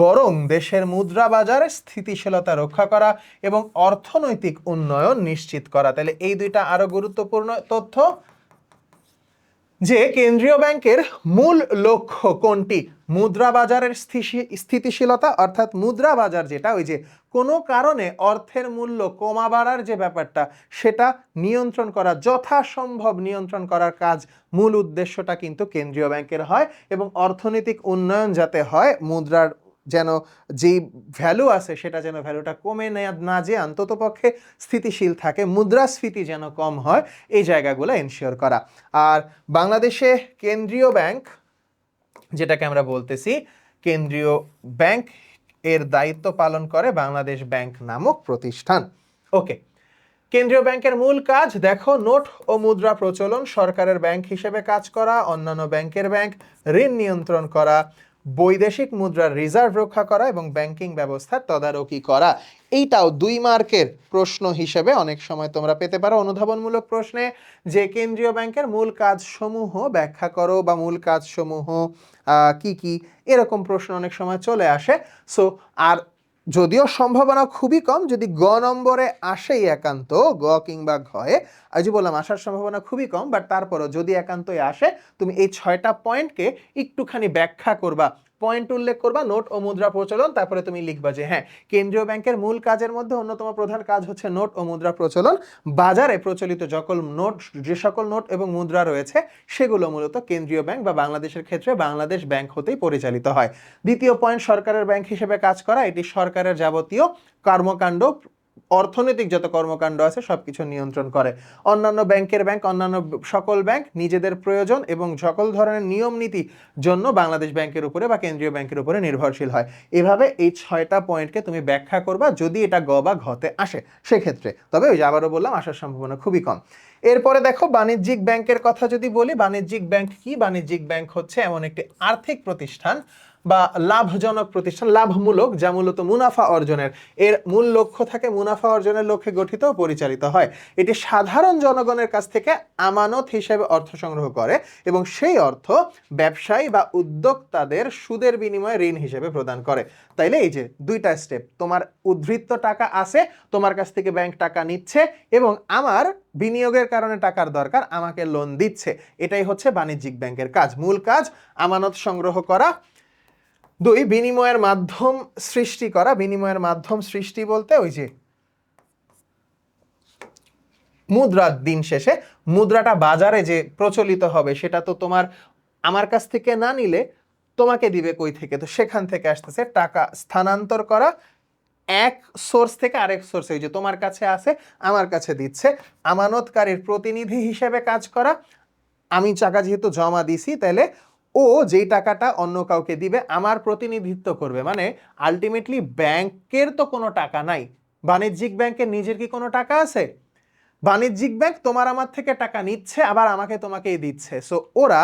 বরং দেশের মুদ্রা বাজারের স্থিতিশীলতা রক্ষা করা এবং অর্থনৈতিক উন্নয়ন নিশ্চিত করা। তাহলে এই দুইটা আরো গুরুত্বপূর্ণ তথ্য, যে কেন্দ্রীয় ব্যাংকের মূল লক্ষ্য কোনটি? মুদ্রা বাজারের স্থিতিশীলতা, অর্থাৎ মুদ্রা বাজার যেটা, ওই যে কোনো কারণে অর্থের মূল্য কমা বাড়ার যে ব্যাপারটা, সেটা নিয়ন্ত্রণ করা, যথাসম্ভব নিয়ন্ত্রণ করার কাজ, মূল উদ্দেশ্যটা কিন্তু কেন্দ্রীয় ব্যাংকের হয়। এবং অর্থনৈতিক উন্নয়ন যাতে হয়, মুদ্রার যেন যেই ভ্যালু আছে সেটা যেন ভ্যালুটা কমে না যে অন্ততপক্ষে স্থিতিশীল থাকে, মুদ্রাস্ফীতি যেন কম হয়, এই জায়গাগুলো এনশিওর করা। আর বাংলাদেশে কেন্দ্রীয় ব্যাংক যেটাকে আমরা বলতেছি, কেন্দ্রীয় ব্যাংক এর দায়িত্ব পালন করে বাংলাদেশ ব্যাংক নামক প্রতিষ্ঠান। ওকে, কেন্দ্রীয় ব্যাংকের মূল কাজ দেখো, নোট ও মুদ্রা প্রচলন, সরকারের ব্যাংক হিসেবে কাজ করা, অন্যান্য ব্যাংকের ব্যাংক, ঋণ নিয়ন্ত্রণ করা, বৈদেশিক মুদ্রার রিজার্ভ রক্ষা করা এবং ব্যাংকিং ব্যবস্থার তদারকি করা। এইটাও 2 মার্কের প্রশ্ন হিসেবে অনেক সময় তোমরা পেতে পারো অনুধাবনমূলক প্রশ্নে, যে কেন্দ্রীয় ব্যাংকের মূল কাজসমূহ ব্যাখ্যা করো বা মূল কাজসমূহ কি কি, এরকম প্রশ্ন অনেক সময় চলে আসে। সো আর যদিও সম্ভাবনা খুবই কম যদি গ নম্বরে আসেই একান্ত, গ কিংবা ঘয়ে, আজ বললাম আসার সম্ভাবনা খুবই কম, বাট তারপরও যদি একান্তই আসে তুমি এই 6টা পয়েন্টকে একটুখানি ব্যাখ্যা করবা, পয়েন্ট উল্লেখ করবা, নোট ও মুদ্রা প্রচলন, তারপরে তুমি লিখবা যে হ্যাঁ, কেন্দ্রীয় ব্যাংকের মূল কাজের মধ্যে অন্যতম প্রধান কাজ হচ্ছে নোট ও মুদ্রা প্রচলন। বাজারে প্রচলিত যে সকল নোট এবং মুদ্রা রয়েছে সেগুলো মূলত কেন্দ্রীয় ব্যাংক বা বাংলাদেশের ক্ষেত্রে বাংলাদেশ ব্যাংক হতেই পরিচালিত হয়। দ্বিতীয় পয়েন্ট, সরকারের ব্যাংক হিসেবে কাজ করা, এটি সরকারের যাবতীয় কর্মকাণ্ড, অর্থনৈতিক যত কর্মকাণ্ড আছে সবকিছু নিয়ন্ত্রণ করে। অন্যান্য ব্যাংকের ব্যাংক, অন্যান্য সকল ব্যাংক নিজেদের প্রয়োজন এবং সকল ধরনের নিয়ম নীতি জন্য বাংলাদেশ ব্যাংকের উপরে বা কেন্দ্রীয় ব্যাংকের উপরে নির্ভরশীল হয়। এভাবে এই 6টা পয়েন্টকে তুমি ব্যাখ্যা করবা যদি এটা গ বা ঘতে আসে সেক্ষেত্রে। তবে ওই যে আবারও বললাম আসার সম্ভাবনা খুবই কম। এরপরে দেখো, বাণিজ্যিক ব্যাংকের কথা যদি বলি, বাণিজ্যিক ব্যাংক কি? বাণিজ্যিক ব্যাংক হচ্ছে এমন একটি আর্থিক প্রতিষ্ঠান বা লাভজনক প্রতিষ্ঠান, লাভমূলক, যা মূলত মুনাফা অর্জনের, এর মূল লক্ষ্য থাকে মুনাফা অর্জনের লক্ষ্যে গঠিত ও পরিচালিত হয়। এটি সাধারণ জনগণের কাছ থেকে আমানত হিসেবে অর্থ সংগ্রহ করে এবং সেই অর্থ ব্যবসায়ী বা উদ্যোক্তাদের সুদের বিনিময়ে ঋণ হিসেবে প্রদান করে। তাইলে এই যে 2টা স্টেপ, তোমার উদ্ধৃত্ত টাকা আছে, তোমার কাছ থেকে ব্যাংক টাকা নিচ্ছে এবং আমার বিনিয়োগের কারণে টাকার দরকার, আমাকে লোন দিচ্ছে। এটাই হচ্ছে বাণিজ্যিক ব্যাংকের কাজ। মূল কাজ আমানত সংগ্রহ করা, 2 বিনিময়ের মাধ্যম সৃষ্টি করা। বিনিময়ের মাধ্যম সৃষ্টি বলতে ওই যে মুদ্রা, দিন শেষে মুদ্রাটা বাজারে যে প্রচলিত হবে সেটা তো তোমার আমার কাছ থেকে না নিলে তোমাকে দিবে কই থেকে, তো সেখান থেকে আসতেছে। টাকা স্থানান্তর করা এক সোর্স থেকে আরেক সোর্সে, যে তোমার কাছে আছে আমার কাছে দিচ্ছে। আমানতকারীর প্রতিনিধি হিসেবে কাজ করা, আমি টাকা যেহেতু জমা দিছি তাহলে ও যেই টাকাটা অন্য কাউকে দিবে আমার প্রতিনিধিত্ব করবে, মানে আলটিমেটলি ব্যাংকের তো কোনো টাকা নাই, বাণিজ্যিক ব্যাংকের নিজের কি কোনো টাকা আছে? বাণিজ্যিক ব্যাংক তোমার আমার থেকে টাকা নিচ্ছে আবার আমাকে তোমাকেই দিচ্ছে, সো ওরা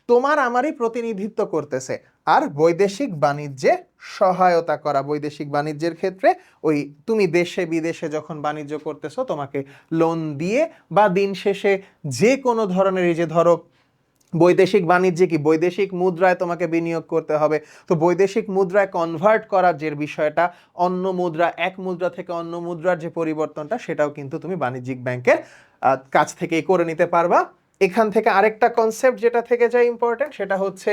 তোমার আমারই প্রতিনিধিত্ব করতেছে। আর বৈদেশিক বাণিজ্যে সহায়তা করা, বৈদেশিক বাণিজ্যের ক্ষেত্রে ওই তুমি দেশে বিদেশে যখন বাণিজ্য করতেছো তোমাকে লোন দিয়ে বা দিন শেষে যে কোনো ধরনের, এই যে ধরো বৈদেশিক বাণিজ্যে কি বৈদেশিক মুদ্রায় তোমাকে বিনিয়োগ করতে হবে, তো বৈদেশিক মুদ্রায় কনভার্ট করার যে বিষয়টা, অন্য মুদ্রা, এক মুদ্রা থেকে অন্য মুদ্রার যে পরিবর্তনটা, সেটাও কিন্তু তুমি বাণিজ্যিক ব্যাংকের কাছ থেকেই করে নিতে পারবা। এখান থেকে আরেকটা কনসেপ্ট যেটা থেকে যায় ইম্পর্টেন্ট, সেটা হচ্ছে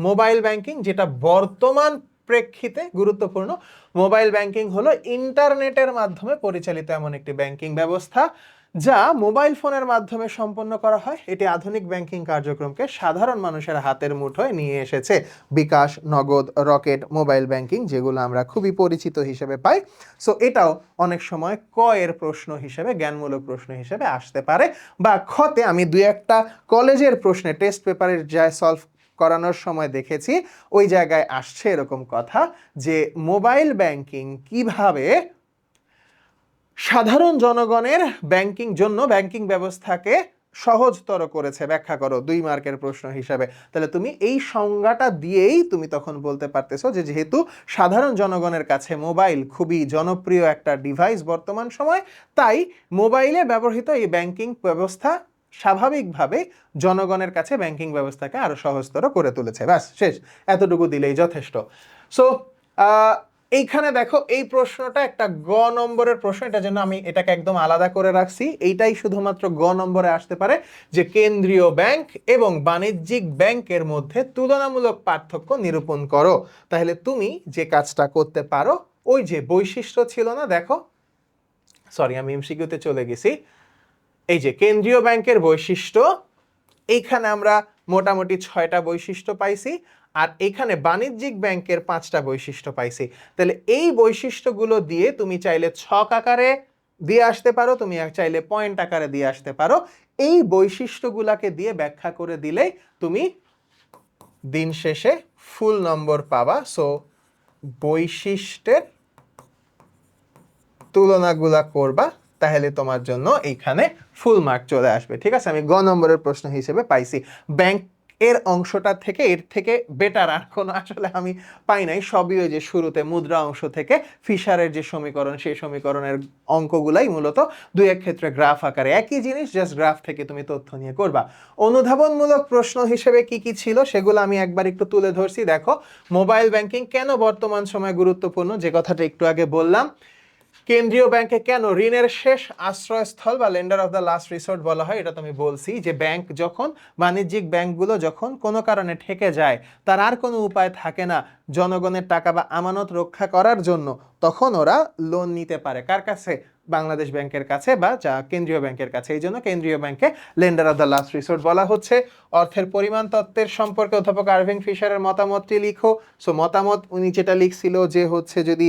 মোবাইল ব্যাংকিং, যেটা বর্তমান প্রেক্ষিতে গুরুত্বপূর্ণ। মোবাইল ব্যাংকিং হলো ইন্টারনেটের মাধ্যমে পরিচালিত এমন একটি ব্যাংকিং ব্যবস্থা যা মোবাইল ফোনের মাধ্যমে সম্পন্ন করা হয়। এটি আধুনিক ব্যাংকিং কার্যক্রমকে সাধারণ মানুষের হাতের মুঠোয় নিয়ে এসেছে। বিকাশ, নগদ, রকেট, মোবাইল ব্যাংকিং, যেগুলো আমরা খুবই পরিচিত হিসেবে পাই। সো এটাও অনেক সময় ক এর প্রশ্ন হিসেবে, জ্ঞানমূলক প্রশ্ন হিসেবে আসতে পারে। বা খতে আমি 2-1টা কলেজের প্রশ্নে টেস্ট পেপারের যায় সলভ করানোর সময় দেখেছি, ওই জায়গায় আসছে এরকম কথা যে মোবাইল ব্যাংকিং কিভাবে সাধারণ জনগণের ব্যাংকিং ব্যবস্থাকে সহজতর করেছে, ব্যাখ্যা করো, 2 মার্কের প্রশ্ন হিসাবে। তাহলে তুমি এই সংজ্ঞাটা দিয়েই তুমি তখন বলতে পারতেছো যে যেহেতু সাধারণ জনগণের কাছে মোবাইল খুবই জনপ্রিয় একটা ডিভাইস বর্তমান সময়, তাই মোবাইলে ব্যবহৃত এই ব্যাংকিং ব্যবস্থা স্বাভাবিকভাবে জনগণের কাছে ব্যাংকিং ব্যবস্থাকে আরো সহজতর করে তুলেছে। ব্যাস, শেষ, এতটুকু দিলেই যথেষ্ট। সো এইখানে দেখো, এই প্রশ্নটা একটা গ নম্বরের প্রশ্ন, এটার জন্য আমি এটাকে একদম আলাদা করে রাখছি। এইটাই শুধুমাত্র গ নম্বরে আসতে পারে যে কেন্দ্রীয় ব্যাংক এবং বাণিজ্যিক ব্যাংকের মধ্যে তুলনামূলক পার্থক্য নিরূপণ করো। তাহলে তুমি যে কাজটা করতে পারো, ওই যে বৈশিষ্ট্য ছিল না, দেখো, সরি আমি এমসিকিউতে চলে গেছি। এই যে কেন্দ্রীয় ব্যাংকের বৈশিষ্ট্য, এইখানে আমরা মোটামুটি 6টা বৈশিষ্ট্য পাইছি, আর এখানে বাণিজ্যিক ব্যাংকের 5টা বৈশিষ্ট্য পাইছি। তাহলে এই বৈশিষ্ট্যগুলো দিয়ে তুমি চাইলে ছক আকারে দিয়ে আসতে পারো, তুমি চাইলে পয়েন্ট আকারে দিয়ে আসতে পারো। এই বৈশিষ্ট্যগুলোকে দিয়ে ব্যাখ্যা করে দিলেই তুমি দিন শেষে ফুল নম্বর পাবা। সো বৈশিষ্ট্যের তুলনাগুলা করবা, তাহলে তোমার জন্য এইখানে ফুল মার্ক চলে আসবে। ঠিক আছে, আমি গ নম্বরের প্রশ্ন হিসেবে পাইছি। ব্যাংক এর অংশটা থেকে এর থেকে বেটার আর কোনো আসলে আমি পাই নাই। সবই ওই যে শুরুতে মুদ্রা অংশ থেকে ফিশারের যে সমীকরণ, সেই সমীকরণের অঙ্কগুলাই মূলত দুই এক ক্ষেত্রে গ্রাফ আকারে একই জিনিস, জাস্ট গ্রাফ থেকে তুমি তথ্য নিয়ে করবা। অনুধাবনমূলক প্রশ্ন হিসেবে কি কি ছিল সেগুলো আমি একবার একটু তুলে ধরছি। দেখো, মোবাইল ব্যাংকিং কেন বর্তমান সময়ে গুরুত্বপূর্ণ, যে কথাটা একটু আগে বললাম। কেন্দ্রীয় ব্যাংকে কেন ঋণের শেষ আশ্রয়স্থল বা lender of the last resort বলা হয়, এটা তুমি বলছি। যে ব্যাংক যখন, বাণিজ্যিক ব্যাংকগুলো যখন কোনো কারণে ঠেকে যায়, তার আর কোনো উপায় থাকে না জনগণের টাকা বা আমানত রক্ষা করার জন্য, তখন ওরা লোন নিতে পারে কার কাছে? বাংলাদেশ ব্যাংকের কাছে বা যা কেন্দ্রীয় ব্যাংকের কাছে। এই জন্য কেন্দ্রীয় ব্যাংকে lender of the last resort বলা হচ্ছে। অর্থের পরিমাণ তত্ত্বের সম্পর্কে অধ্যাপক আরভিং ফিশারের মতামতটি লিখো। সো মতামত উনি যেটা লিখছিল যে হচ্ছে, যদি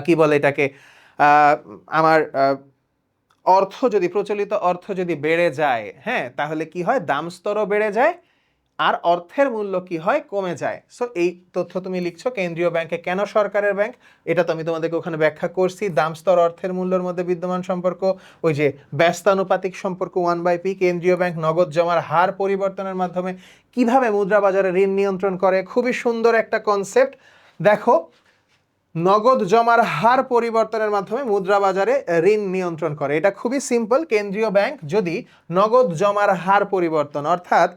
কি বলে এটাকে, আমার অর্থ যদি, প্রচলিত অর্থ যদি বেড়ে যায়, হ্যাঁ, তাহলে কি হয়? দাম স্তরও বেড়ে যায় আর অর্থের মূল্য কি হয়? কমে যায়। সো এই তথ্য তুমি লিখছো। কেন্দ্রীয় ব্যাংকে কেন সরকারের ব্যাংক, এটা তো আমি তোমাদেরকে ওখানে ব্যাখ্যা করছি। দাম স্তর অর্থের মূল্যের মধ্যে বিদ্যমান সম্পর্ক, ওই যে ব্যস্তানুপাতিক সম্পর্ক 1/p। কেন্দ্রীয় ব্যাংক নগদ জমার হার পরিবর্তনের মাধ্যমে কিভাবে মুদ্রা বাজারে ঋণ নিয়ন্ত্রণ করে। খুবই সুন্দর একটা কনসেপ্ট। দেখো, নগদ জমার হার পরিবর্তনের মাধ্যমে মুদ্রা বাজারে ঋণ নিয়ন্ত্রণ করে। এটা খুবই সিম্পল। কেন্দ্রীয় ব্যাংক যদি নগদ জমার হার পরিবর্তন, অর্থাৎ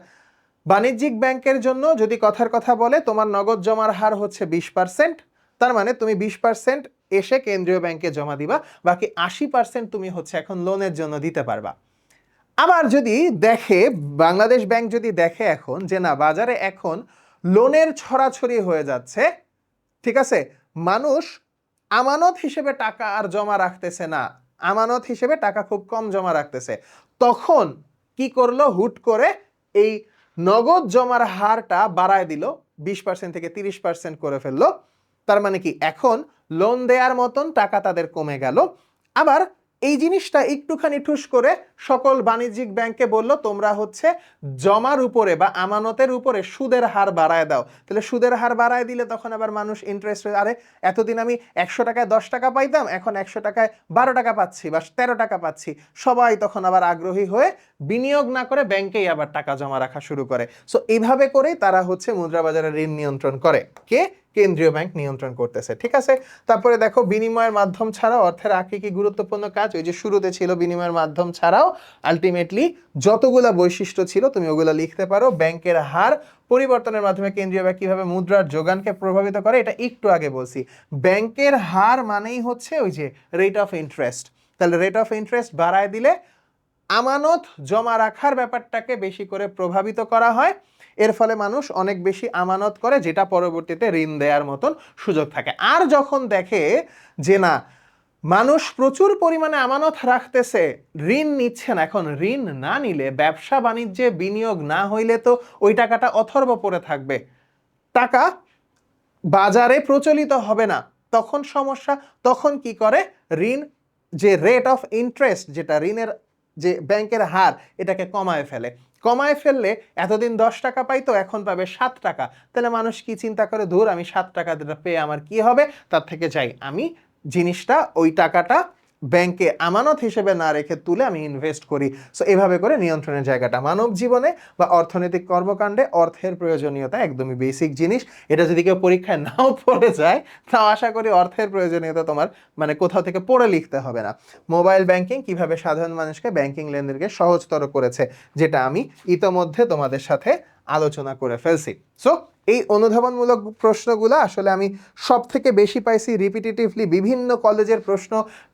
বাণিজ্যিক ব্যাংকের জন্য যদি কথার কথা বলে, তোমার নগদ জমার হার হচ্ছে 20%, তার মানে তুমি 20% এসে কেন্দ্রীয় ব্যাংকে জমা দিবা, বাকি 80% তুমি হচ্ছে এখন লোনের জন্য দিতে পারবা। আবার যদি দেখে, বাংলাদেশ ব্যাংক যদি দেখে এখন যে না, বাজারে এখন লোনের ছড়াছড়ি হয়ে যাচ্ছে, ঠিক আছে, মানুষ আমানত হিসেবে টাকা আর জমা রাখতেছে না, আমানত হিসেবে টাকা খুব কম জমা রাখতেছে, তখন কি করলো? হুট করে এই নগদ জমার হারটা বাড়ায় দিল, 20% থেকে 30% করে ফেললো। তার মানে কি, এখন লোন দেওয়ার মতন টাকা তাদের কমে গেল। আবার এই জিনিসটা একটুখানি ঠুস করে সকল বাণিজ্যিক ব্যাংকে বললো, তোমরা হচ্ছে জমার উপরে বা আমানতের উপরে সুদের হার বাড়ায় দাও। তাহলে সুদের হার বাড়ায় দিলে তখন আবার মানুষ ইন্টারেস্ট, আরে এতদিন আমি 100 টাকায় 10 টাকা পাইতাম, এখন 100 টাকায় 12 টাকা পাচ্ছি বা 13 টাকা পাচ্ছি, সবাই তখন আবার আগ্রহী হয়ে বিনিয়োগ না করে ব্যাংকেই আবার টাকা জমা রাখা শুরু করে। সো এইভাবে করেই তারা হচ্ছে মুদ্রা বাজারে ঋণ নিয়ন্ত্রণ করে। কে? কেন্দ্রীয় ব্যাংক নিয়ন্ত্রণ করতেছে। ঠিক আছে, তারপরে দেখো, বিনিময়ের মাধ্যম ছাড়াও অর্থের আর কি গুরুত্বপূর্ণ কাজ। ওই যে শুরুতে ছিল বিনিময়ের মাধ্যম ছাড়াও আলটিমেটলি যতগুলা বৈশিষ্ট্য ছিল তুমি ওগুলা লিখতে পারো। ব্যাংকের হার পরিবর্তনের মাধ্যমে কেন্দ্রীয় ব্যাংক কিভাবে মুদ্রার যোগানকে প্রভাবিত করে, এটা একটু আগে বলছি। ব্যাংকের হার মানেই হচ্ছে ওই যে রেট অফ ইন্টারেস্ট। তাহলে রেট অফ ইন্টারেস্ট বাড়ায় দিলে আমানত জমা রাখার ব্যাপারটাকে বেশি করে প্রভাবিত করা হয়। এর ফলে মানুষ অনেক বেশি আমানত করে, যেটা পরবর্তীতে ঋণ দেওয়ার মতন সুযোগ থাকে। আর যখন দেখে যে না, মানুষ প্রচুর পরিমাণে আমানত রাখতেছে, ঋণ নিচ্ছে না, এখন ঋণ না নিলে, ব্যবসা বাণিজ্যে বিনিয়োগ না হইলে তো ওই টাকাটা অথর্ব পড়ে থাকবে, টাকা বাজারে প্রচলিত হবে না, তখন সমস্যা। তখন কি করে? ঋণ, যে রেট অফ ইন্টারেস্ট, যেটা ঋণের যে ব্যাংকের হার, এটাকে কমায় ফেলে। কমায় ফেললে এতদিন 10 টাকা পাইতো, এখন পাবে 7 টাকা। তাহলে মানুষ কি চিন্তা করে, ধুর, আমি 7 টাকা পেয়ে আমার কি হবে, তার থেকে যাই আমি জিনিসটা, ওই টাকাটা ব্যাংকে আমানত হিসেবে না রেখে তুলে আমি ইনভেস্ট করি। সো এভাবে করে নিয়ন্ত্রণের জায়গাটা। মানব জীবনে বা অর্থনৈতিক কর্মকাণ্ডে অর্থের প্রয়োজনীয়তা একদমই বেসিক জিনিস। এটা যদি কেউ পরীক্ষায় নাও পড়ে যায়, তাও আশা করি অর্থের প্রয়োজনীয়তা তোমার মানে কোথাও থেকে পড়ে লিখতে হবে না। মোবাইল ব্যাংকিং কিভাবে সাধারণ মানুষকে ব্যাংকিং লেনদেনকে সহজতর করেছে, যেটা আমি ইতোমধ্যে তোমাদের সাথে আলোচনা করে ফেলছি। সো এই অনুধাবনমূলক প্রশ্নগুলো আসলে আমি সব থেকে বেশি পাইছি রিপিটিটিভলি, বিভিন্ন কলেজের প্রশ্ন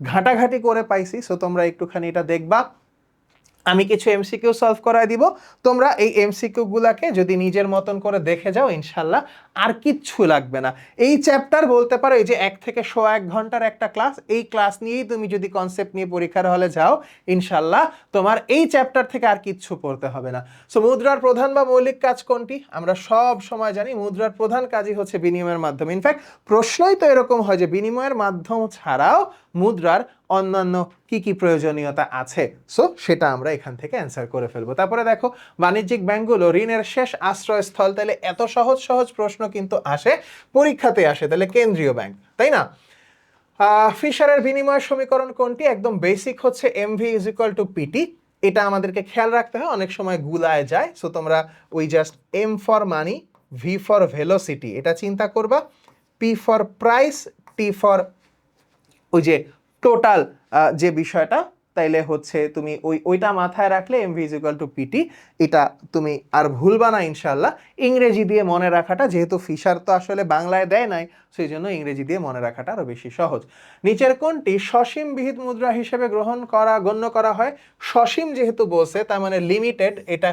ঘাটাঘাটি করে পাইছি। সো তোমরা একটুখানি এটা দেখবা। আমি কিছু এমসিকিউ সলভ করায় দিব, তোমরা এই এমসিকিউ গুলাকে যদি নিজের মতন করে দেখে যাও, ইনশাল্লাহ আর কিচ্ছু লাগবে না। এই চ্যাপ্টার বলতে পারো এই যে 1 থেকে 1.5 ঘন্টার একটা ক্লাস, এই ক্লাস নিয়েই তুমি যদি কনসেপ্ট নিয়ে পরীক্ষার হলে যাও, ইনশাল্লাহ তোমার এই চ্যাপ্টার থেকে আর কিচ্ছু পড়তে হবে না। সো মুদ্রার প্রধান বা মৌলিক কাজ কোনটি? আমরা সব সময় জানি মুদ্রার প্রধান কাজই হচ্ছে বিনিময়ের মাধ্যম। ইনফ্যাক্ট প্রশ্নই তো এরকম হয় যে বিনিময়ের মাধ্যম ছাড়াও মুদ্রার অন্যান্য কি কি প্রয়োজনীয়তা আছে। সো সেটা আমরা এখান থেকে অ্যান্সার করে ফেলবো। তারপরে দেখো বাণিজ্যিক ব্যাংকগুলো ঋণের শেষ আশ্রয়স্থল, তাহলে এত সহজ সহজ প্রশ্ন কিন্তু আসে, পরীক্ষাতে আসে, তাহলে কেন্দ্রীয় ব্যাংক, তাই না? ফিশারের বিনিময় সমীকরণ কোনটি? একদম বেসিক হচ্ছে MV is equal to PT. এটা আমাদেরকে খেয়াল রাখতে হয়, অনেক সময় গুলায় যায়। সো তোমরা ওই just M for money, V for velocity এটা চিন্তা করবা, P for price, T for ওই যে টোটাল যে বিষয়টা, তাইলে হচ্ছে তুমি ওইটা মাথায় রাখলে MV is equal to PT, এটা তুমি আর ভুলবা না ইনশাল্লাহ। ইংরেজি দিয়ে মনে রাখাটা, যেহেতু ফিশার তো আসলে বাংলায় দেয় নাই, সেই জন্য ইংরেজি দিয়ে মনে রাখাটা আরো বেশি সহজ। নিচের কোনটি সসীম বিহিত মুদ্রা হিসেবে গণ্য করা হয়? সসীম যেহেতু বলছে, তার মানে লিমিটেড, এটা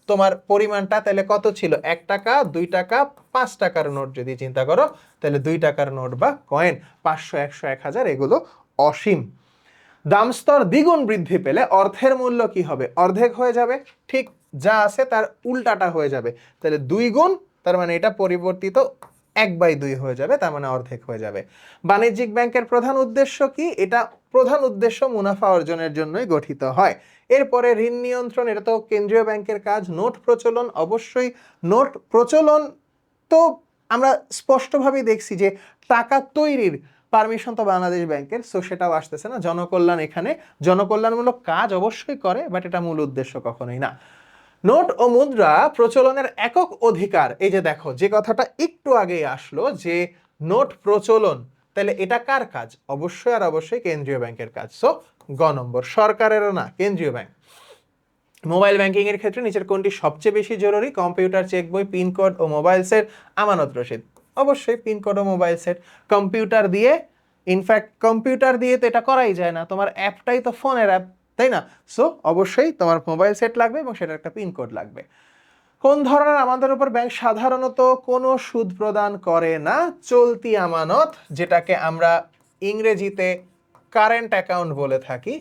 তোমার পরিমাণটা তাহলে কত ছিল? 1 টাকা, 2 টাকা, 5 টাকার নোট যদি চিন্তা করো, তাহলে 2 টাকার নোট বা কয়েন 500, 100, 1000 এগুলো অসীম। দাম স্তর দ্বিগুণ বৃদ্ধি পেলে অর্থের মূল্য কি হবে? অর্ধেক হয়ে যাবে, ঠিক যা আছে তার উল্টাটা হয়ে যাবে। তাহলে 2 গুণ, তার মানে এটা পরিবর্তিত 1/2 হয়ে যাবে, তার মানে অর্ধেক হয়ে যাবে। বাণিজ্যিক ব্যাংকের প্রধান উদ্দেশ্য কি? এটা প্রধান উদ্দেশ্য মুনাফা অর্জনের জন্যই গঠিত হয়। এরপরে ঋণ নিয়ন্ত্রণ, এটা তো কেন্দ্রীয় ব্যাংকের কাজ। নোট প্রচলন, অবশ্যই নোট প্রচলন তো আমরা স্পষ্টভাবেই দেখছি যে টাকা তৈরির পারমিশন তো বাংলাদেশ ব্যাংকের, সো সেটাও আসতেছে না। জনকল্যাণ, এখানে জনকল্যাণমূলক কাজ অবশ্যই করে, বাট এটা মূল উদ্দেশ্য কখনোই না। নোট ও মুদ্রা প্রচলনের একক অধিকার, এই যে দেখো যে কথাটা একটু আগেই আসলো যে নোট প্রচলন, তাহলে এটা কার কাজ? অবশ্যই আর অবশ্যই কেন্দ্রীয় ব্যাংকের কাজ। সো গ নম্বর, সরকারেরও না, কেন্দ্রীয় ব্যাংক। মোবাইল ব্যাংকিং এর ক্ষেত্রে নিচের কোনটি সবচেয়ে বেশি জরুরি? কম্পিউটার, চেক বই, পিনকোড ও মোবাইল সেট, আমানত রসিদ। অবশ্যই পিনকোড ও মোবাইল সেট। কম্পিউটার দিয়ে, ইনফ্যাক্ট কম্পিউটার দিয়ে তো এটা করাই যায় না, তোমার অ্যাপটাই তো ফোনের অ্যাপ, তাই না? সো অবশ্যই তোমার মোবাইল সেট লাগবে এবং সেটার একটা পিনকোড লাগবে। কোন ধরনের আমাদের উপর ব্যাংক সাধারণত কোনো সুদ প্রদান করে না? চলতি আমানত, যেটাকে আমরা ইংরেজিতে কারেন্ট অ্যাকাউন্ট বলে থাকি।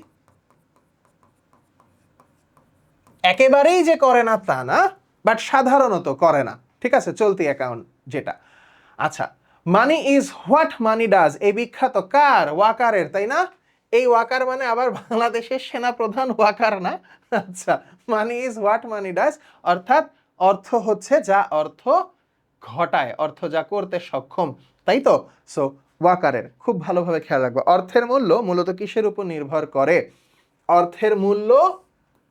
একেবারেই যে করে না তা না, বাট সাধারণত করে না, ঠিক আছে? চলতি অ্যাকাউন্ট যেটা। আচ্ছা, money is what money does, এই বিখ্যাত কার? ওয়াকারের, তাই না? এই ওয়াকার মানে আবার বাংলাদেশের সেনা প্রধান ওয়াকার না। আচ্ছা, money is what money does, অর্থাৎ অর্থ হচ্ছে যা অর্থ ঘটায়, অর্থ যা করতে সক্ষম, তাই তো? সো ওয়াকারের খুব ভালোভাবে খেয়াল রাখবো। অর্থের মূল্য মূলত কিসের উপর নির্ভর করে? অর্থের মূল্য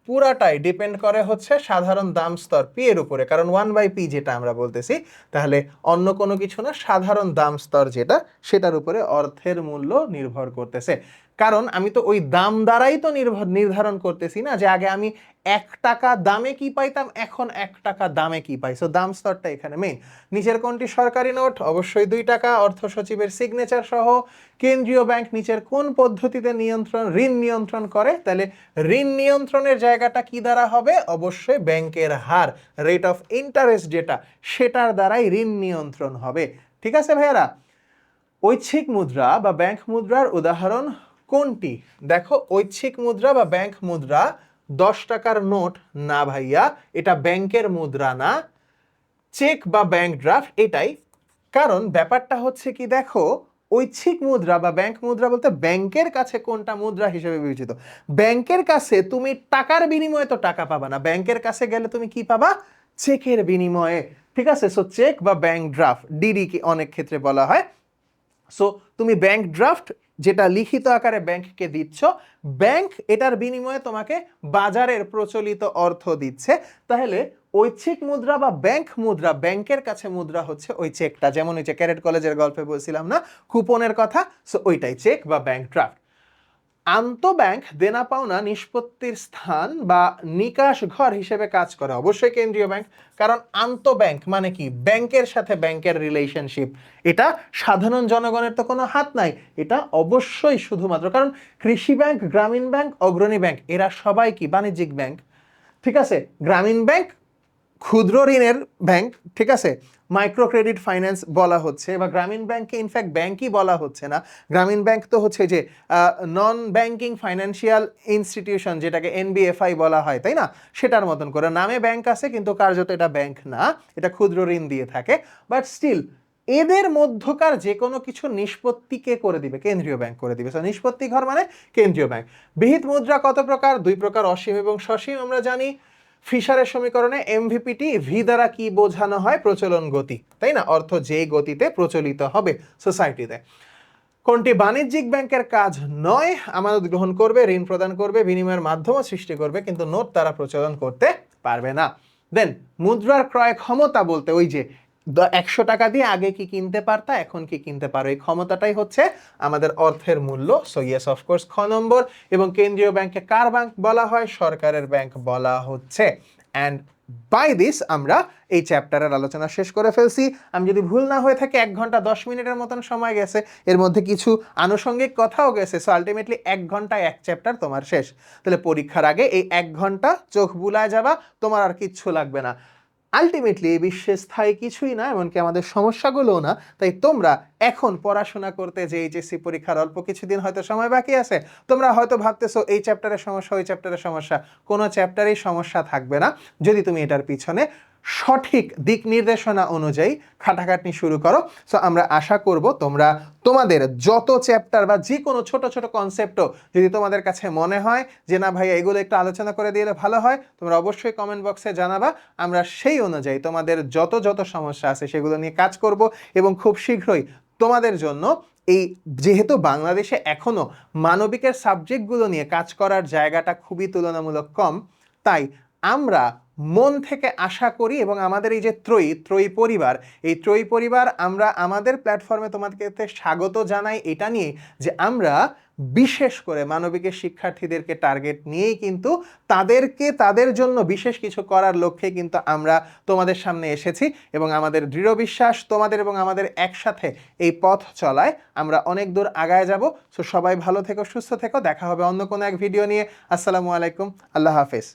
পুরাটাই ডিপেন্ড করে হচ্ছে সাধারণ দাম স্তর পি এর উপরে, কারণ 1/p যেটা আমরা বলতেছি, তাহলে অন্য কোনো কিছু না, সাধারণ দাম স্তর যেটা, সেটার উপরে অর্থের মূল্য নির্ভর করতেছে। কারণ আমি তো ওই দাম দ্বারাই তো নির্ধারণ করতেছি না যে আগে আমি 1 টাকা দামে কি পাইতাম, এখন 1 টাকা দামে কি পাই। সো দাম স্তরটা এখানে মেইন। নিচের কোনটি সরকারি নোট? অবশ্যই 2 টাকা, অর্থ সচিবের সিগনেচার সহ। কেন্দ্রীয় ব্যাংক নিচের কোন পদ্ধতিতে ঋণ নিয়ন্ত্রণ করে? তাহলে ঋণ নিয়ন্ত্রণের জায়গাটা কি দ্বারা হবে? অবশ্যই ব্যাংকের হার, রেট অফ ইন্টারেস্ট যেটা, সেটার দ্বারাই ঋণ নিয়ন্ত্রণ হবে। ঠিক আছে ভাইয়ারা? ঐচ্ছিক মুদ্রা বা ব্যাংক মুদ্রার উদাহরণ কোনটি? দেখো, ঐচ্ছিক মুদ্রা বা ব্যাংক মুদ্রা 10 টাকার নোট না ভাইয়া, এটা ব্যাংকের মুদ্রা না। চেক বা ব্যাংক ড্রাফট এটাই। কারণ ব্যাপারটা হচ্ছে কি, দেখো ঐচ্ছিক মুদ্রা বা ব্যাংক মুদ্রা বলতে ব্যাংকের কাছে কোনটা মুদ্রা হিসেবে বিবেচিত? ব্যাংকের কাছে তুমি টাকার বিনিময়ে তো টাকা পাবা না, ব্যাংকের কাছে গেলে তুমি কি পাবা? চেকের বিনিময়ে। ঠিক আছে? সো চেক বা ব্যাংক ড্রাফট, ডিডি কি অনেক ক্ষেত্রে বলা হয়। সো তুমি ব্যাংক ড্রাফট যেটা লিখিত আকারে ব্যাংককে দিচ্ছ, ব্যাংক এটার বিনিময়ে তোমাকে বাজারের প্রচলিত অর্থ দিচ্ছে। তাহলে ঐচ্ছিক মুদ্রা বা ব্যাংক মুদ্রা, ব্যাংকের কাছে মুদ্রা হচ্ছে ওই চেকটা, যেমন ওই যে ক্যারেট কলেজের গল্পে বলছিলাম না কুপনের কথা, সো ওইটাই চেক বা ব্যাংক ড্রাফট। আন্তঃব্যাংক দেনা পাওনা নিষ্পত্তির স্থান বা নিকাশ ঘর হিসেবে কাজ করে অবশ্যই কেন্দ্রীয় ব্যাংক। কারণ আন্তঃব্যাংক মানে কি? ব্যাংকের সাথে ব্যাংকের রিলেশনশিপ, এটা সাধারণ জনগণের তো কোনো হাত নাই, এটা অবশ্যই শুধুমাত্র, কারণ কৃষি ব্যাংক, গ্রামীণ ব্যাংক, অগ্রণী ব্যাংক এরা সবাই কি বাণিজ্যিক ব্যাংক। ঠিক আছে? গ্রামীণ ব্যাংক ক্ষুদ্র ঋণের ব্যাংক, ঠিক আছে? মাইক্রো ক্রেডিট ফাইন্যান্স বলা হচ্ছে, বা গ্রামীণ ব্যাংকে ইনফ্যাক্ট ব্যাংকই বলা হচ্ছে না, গ্রামীণ ব্যাংক তো হচ্ছে যে নন ব্যাংকিং ফাইন্যান্সিয়াল ইনস্টিটিউশন, যেটাকে এনবিএফআই বলা হয়, তাই না? সেটার মতন করে নামে ব্যাংক আছে, কিন্তু কার্যত এটা ব্যাংক না, এটা ক্ষুদ্র ঋণ দিয়ে থাকে। বাট স্টিল এদের মধ্যকার যে কোনো কিছু নিষ্পত্তি কে করে দিবে? কেন্দ্রীয় ব্যাংক করে দিবে। নিষ্পত্তি ঘর মানে কেন্দ্রীয় ব্যাংক। বিহিত মুদ্রা কত প্রকার? 2 প্রকার, অসীম এবং সসীম। আমরা জানি ফিশারের সমীকরণে এমভিপিটি ভি দ্বারা কি বোঝানো হয়? প্রচলন গতি, তাই না? অর্থ যে গতিতে প্রচলিত হবে সোসাইটিতে। কোনটি বাণিজ্যিক ব্যাংকের কাজ নয়? আমানত গ্রহণ করবে, ঋণ প্রদান করবে, বিনিময়ের মাধ্যমও সৃষ্টি করবে, কিন্তু নোট তারা প্রচলন করতে পারবে না। দেন মুদ্রার ক্রয় ক্ষমতা বলতে ওই যে 100 টাকা দিয়ে আগে কি কিনতে পারতা, এখন কি কিনতে পারো, এই ক্ষমতাটাই হচ্ছে আমাদের অর্থের মূল্য। সো ইয়েস অফকোর্স খ নম্বর। এবং কেন্দ্রীয় ব্যাংকে কার ব্যাংক বলা হয়? সরকারের ব্যাংক বলা হচ্ছে। অ্যান্ড বাই দিস আমরা এই চ্যাপ্টারের আলোচনা শেষ করে ফেলছি। আমি যদি ভুল না হয়ে থাকে 1 ঘন্টা 10 মিনিটের মতন সময় গেছে, এর মধ্যে কিছু আনুষঙ্গিক কথাও গেছে। সো আলটিমেটলি 1 ঘন্টায় 1 চ্যাপ্টার তোমার শেষ। তাহলে পরীক্ষার আগে এই 1 ঘন্টা চোখ বুলায় যাবা, তোমার আর কিচ্ছু লাগবে না। আলটিমেটলি এই বিশ্বে স্থায়ী কিছুই না, এমনকি আমাদের সমস্যাগুলোও না। তাই তোমরা এখন পড়াশোনা করতে যে এইচএসসি পরীক্ষার অল্প কিছুদিন হয়তো সময় বাকি আছে, তোমরা হয়তো ভাবতেছো এই চ্যাপ্টারের সমস্যা, ওই চ্যাপ্টারের সমস্যা। কোনো চ্যাপ্টারেই সমস্যা থাকবে না যদি তুমি এটার পিছনে সঠিক দিক নির্দেশনা অনুযায়ী খাটাখাটনি শুরু করো। সো আমরা আশা করব তোমরা তোমাদের যত চ্যাপ্টার বা যে কোনো ছোট ছোট কনসেপ্টও যদি তোমাদের কাছে মনে হয় যে না ভাইয়া এগুলো একটু আলোচনা করে দিলে ভালো হয়, তোমরা অবশ্যই কমেন্ট বক্সে জানাবা। আমরা সেই অনুযায়ী তোমাদের যত যত সমস্যা আছে সেগুলো নিয়ে কাজ করব এবং খুব শীঘ্রই তোমাদের জন্য এই যেহেতু বাংলাদেশে এখনো মানবিকের সাবজেক্টগুলো নিয়ে কাজ করার জায়গাটা খুবই তুলনামূলক কম, তাই আমরা মন থেকে আশা করি এবং আমাদের এই যে ত্রয়ী পরিবার, এই ত্রয়ী পরিবার আমরা আমাদের প্ল্যাটফর্মে তোমাদেরকে স্বাগত জানাই এটা নিয়ে যে আমরা বিশেষ করে মানবিকের শিক্ষার্থীদেরকে টার্গেট নিয়েই কিন্তু তাদের জন্য বিশেষ কিছু করার লক্ষ্যে কিন্তু আমরা তোমাদের সামনে এসেছি এবং আমাদের দৃঢ় বিশ্বাস তোমাদের এবং আমাদের একসাথে এই পথ চলায় আমরা অনেক দূর আগায় যাব। সো সবাই ভালো থেকো, সুস্থ থেকো, দেখা হবে অন্য কোনো এক ভিডিও নিয়ে। আসসালামু আলাইকুম, আল্লাহ হাফেজ।